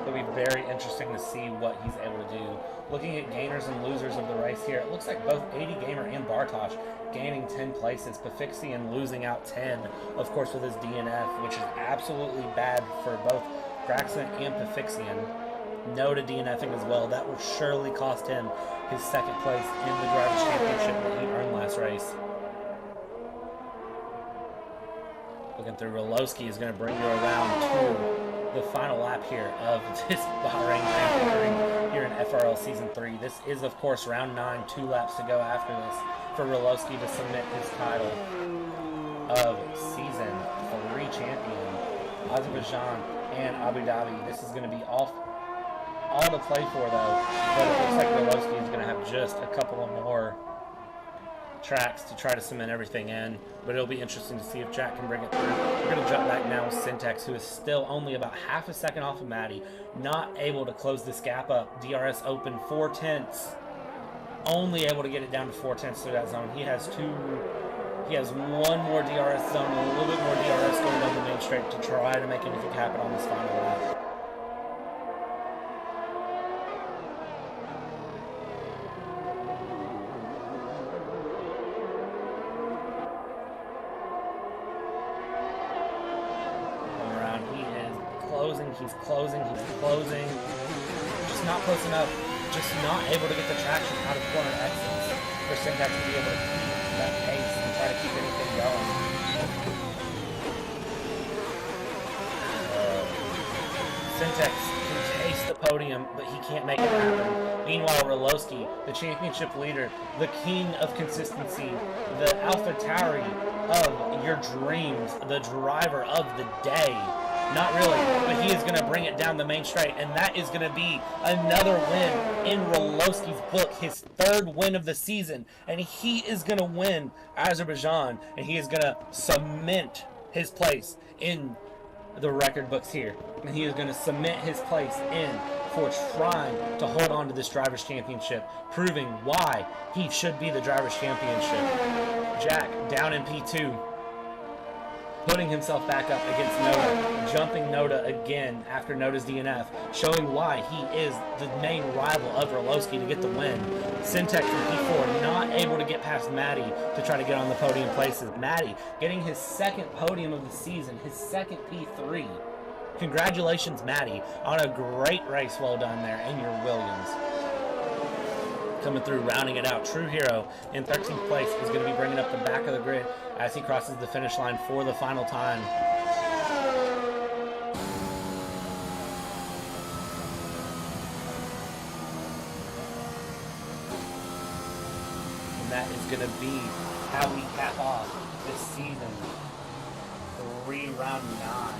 It'll be very interesting to see what he's able to do. Looking at gainers and losers of the race here, it looks like both 80 Gamer and Bartosz gaining 10 places. Foxxxes losing out 10, of course, with his DNF, which is absolutely bad for both Graxon and Foxxxes. NoTa DNFing as well. That will surely cost him his 2nd place in the Drivers' Championship that he earned last race. Looking through, Rolosky is going to bring you around to the final lap here of this Bahrain Grand Prix here in FRL Season 3. This is, of course, round 9, 2 laps to go after this for Rolosky to submit his title of Season 3 champion. Azerbaijan and Abu Dhabi. This is going to be all to play for, though, but it looks like Rolosky is going to have just a couple of more tracks to try to cement everything in, but it'll be interesting to see if Jack can bring it through. We're going to jump back now with SenTeX, who is still only about half a second off of Mattey, not able to close this gap up. DRS open 4 tenths, only able to get it down to 4 tenths through that zone. He has 1 more DRS zone, a little bit more DRS going down the main straight to try to make anything happen on this final lap. He's closing. Just not close enough. Just not able to get the traction out of corner exits for SenTeX to be able to keep that pace and try to keep anything going. SenTeX can taste the podium, but he can't make it happen. Meanwhile, Rolosky, the championship leader, the king of consistency, the AlphaTauri of your dreams, the driver of the day. Not really, but he is going to bring it down the main straight, and that is going to be another win in Rolosky's book, his third win of the season, and he is going to win Azerbaijan, and he is going to cement his place in the record books here, and he is going to cement his place in for trying to hold on to this Drivers' Championship, proving why he should be the Drivers' Championship. Jack down in P2, putting himself back up against NoTa, jumping NoTa again after NoTa's DNF, showing why he is the main rival of Rolosky to get the win. SenTeX in P4 not able to get past Mattey to try to get on the podium places. Mattey getting his second podium of the season, his second P3. Congratulations, Mattey, on a great race. Well done there, and your Williams. Coming through, rounding it out. True Hero in 13th place is going to be bringing up the back of the grid as he crosses the finish line for the final time. And that is going to be how we cap off this season. Round 9.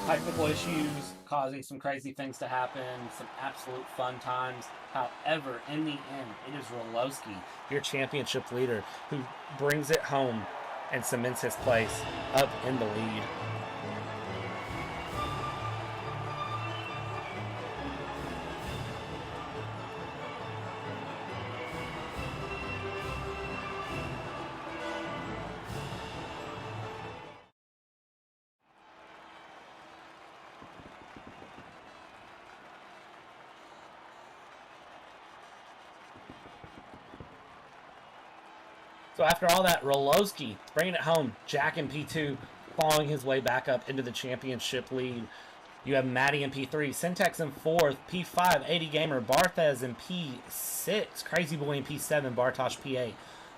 Technical issues causing some crazy things to happen, some absolute fun times. However, in the end, it is Rolosky, your championship leader, who brings it home and cements his place up in the lead. So after all that, Rolosky bringing it home. Jack in P2, following his way back up into the championship lead. You have Mattey in P3, SenTeX in 4th, P5, 80 Gamer, BartheZ in P6, Crazy Boy in P7, Bartosz P8,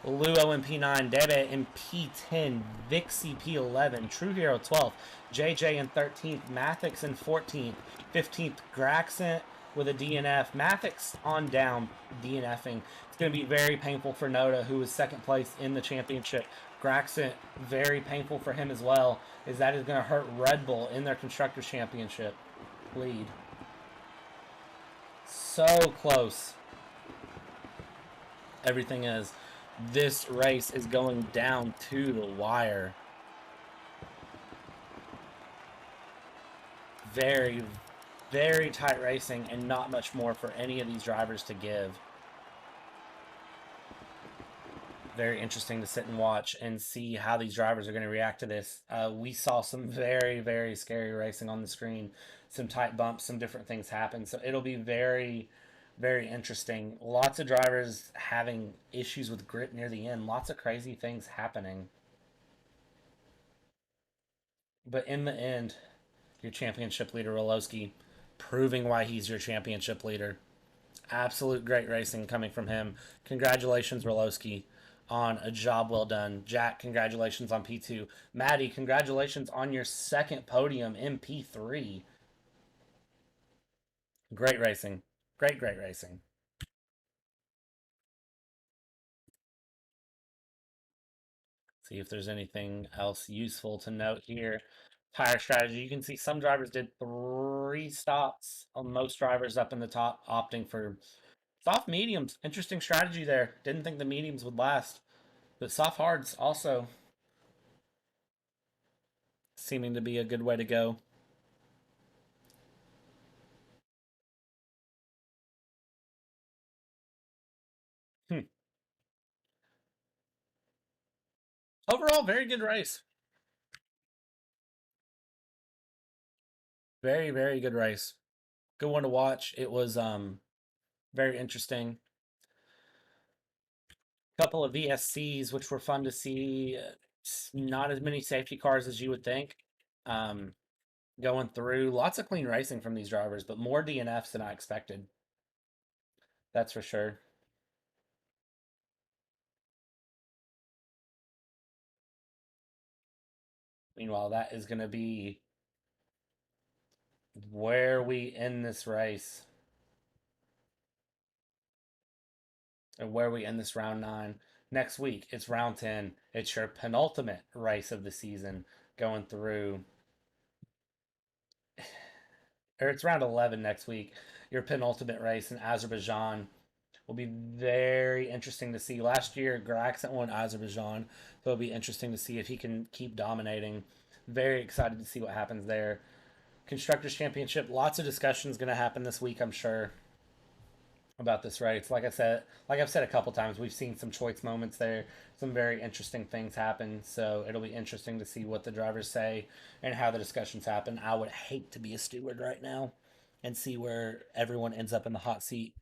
Luo in P9, DEBE in P10, Vixie P11, True Hero 12th, JJ in 13th, Mattey in 14th, 15th, Graxent with a DNF. Mattey on down, DNFing. It's going to be very painful for NoTa, who is second place in the championship. Graxent, very painful for him as well, is that is going to hurt Red Bull in their Constructors' Championship lead. So close. Everything is. This race is going down to the wire. Very, very tight racing and not much more for any of these drivers to give. Very interesting to sit and watch and see how these drivers are going to react to this. We saw some very, very scary racing on the screen. Some tight bumps, some different things happen. So it'll be very, very interesting. Lots of drivers having issues with grip near the end. Lots of crazy things happening. But in the end, your championship leader, Rolosky, proving why he's your championship leader. Absolute great racing coming from him. Congratulations, Rolosky, on a job well done. Jack, congratulations on P2. Mattey, congratulations on your second podium in P3. Great racing. Great, great racing. See if there's anything else useful to note here. Tire strategy. You can see some drivers did 3 stops. Most drivers up in the top opting for soft mediums. Interesting strategy there. Didn't think the mediums would last. But soft hards also seeming to be a good way to go. Overall, very good race. Very, very good race. Good one to watch. It was very interesting. Couple of VSCs, which were fun to see. Not as many safety cars as you would think. Going through lots of clean racing from these drivers, but more DNFs than I expected. That's for sure. Meanwhile, that is going to be where we end this race. And where we end this round 9. Next week, it's round 10. It's your penultimate race of the season going through, or it's round 11 next week. Your penultimate race in Azerbaijan will be very interesting to see. Last year, Graxent won Azerbaijan, so it'll be interesting to see if he can keep dominating. Very excited to see what happens there. Constructors Championship, lots of discussions going to happen this week, I'm sure, about this race. Like I've said a couple times, we've seen some choice moments there. Some very interesting things happen, so it'll be interesting to see what the drivers say and how the discussions happen. I would hate to be a steward right now and see where everyone ends up in the hot seat.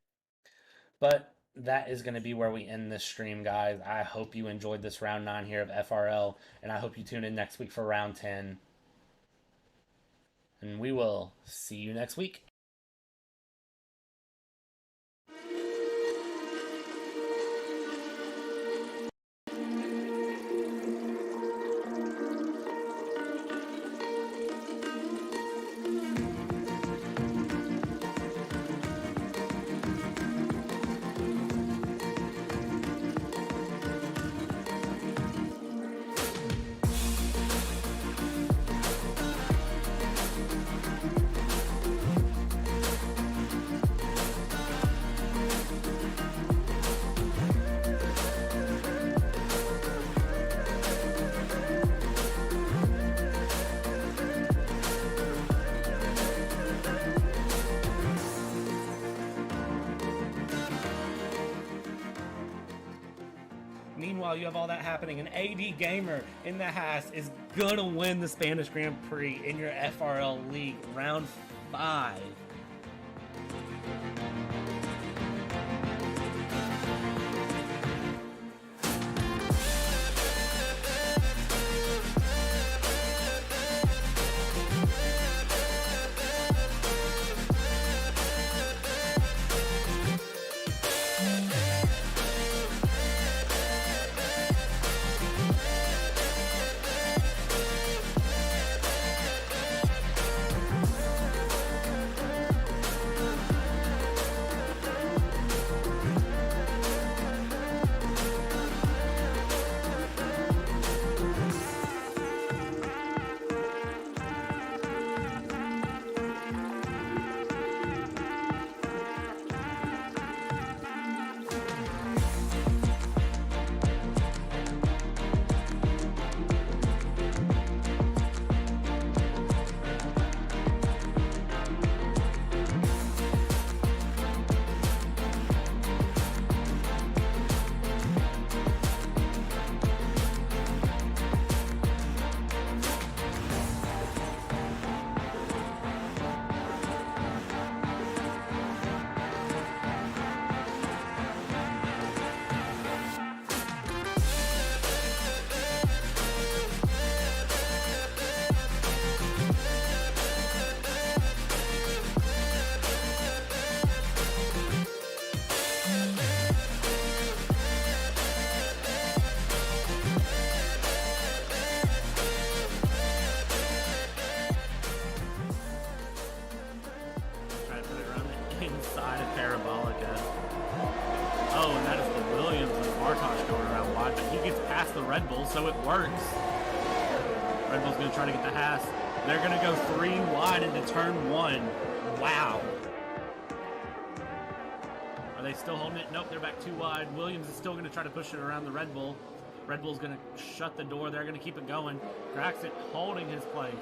But that is going to be where we end this stream, guys. I hope you enjoyed this round 9 here of FRL, and I hope you tune in next week for round 10. And we will see you next week. Meanwhile, you have all that happening, and AD Gamer in the Haas is gonna win the Spanish Grand Prix in your FRL League, round 5. Inside of Parabolica. Oh, and that is the Williams and Bartosz going around wide, but he gets past the Red Bull, so it works. Red Bull's going to try to get the Haas. They're going to go 3 wide into turn 1. Wow. Are they still holding it? Nope, they're back 2 wide. Williams is still going to try to push it around the Red Bull. Red Bull's going to shut the door. They're going to keep it going. Graxent holding his place.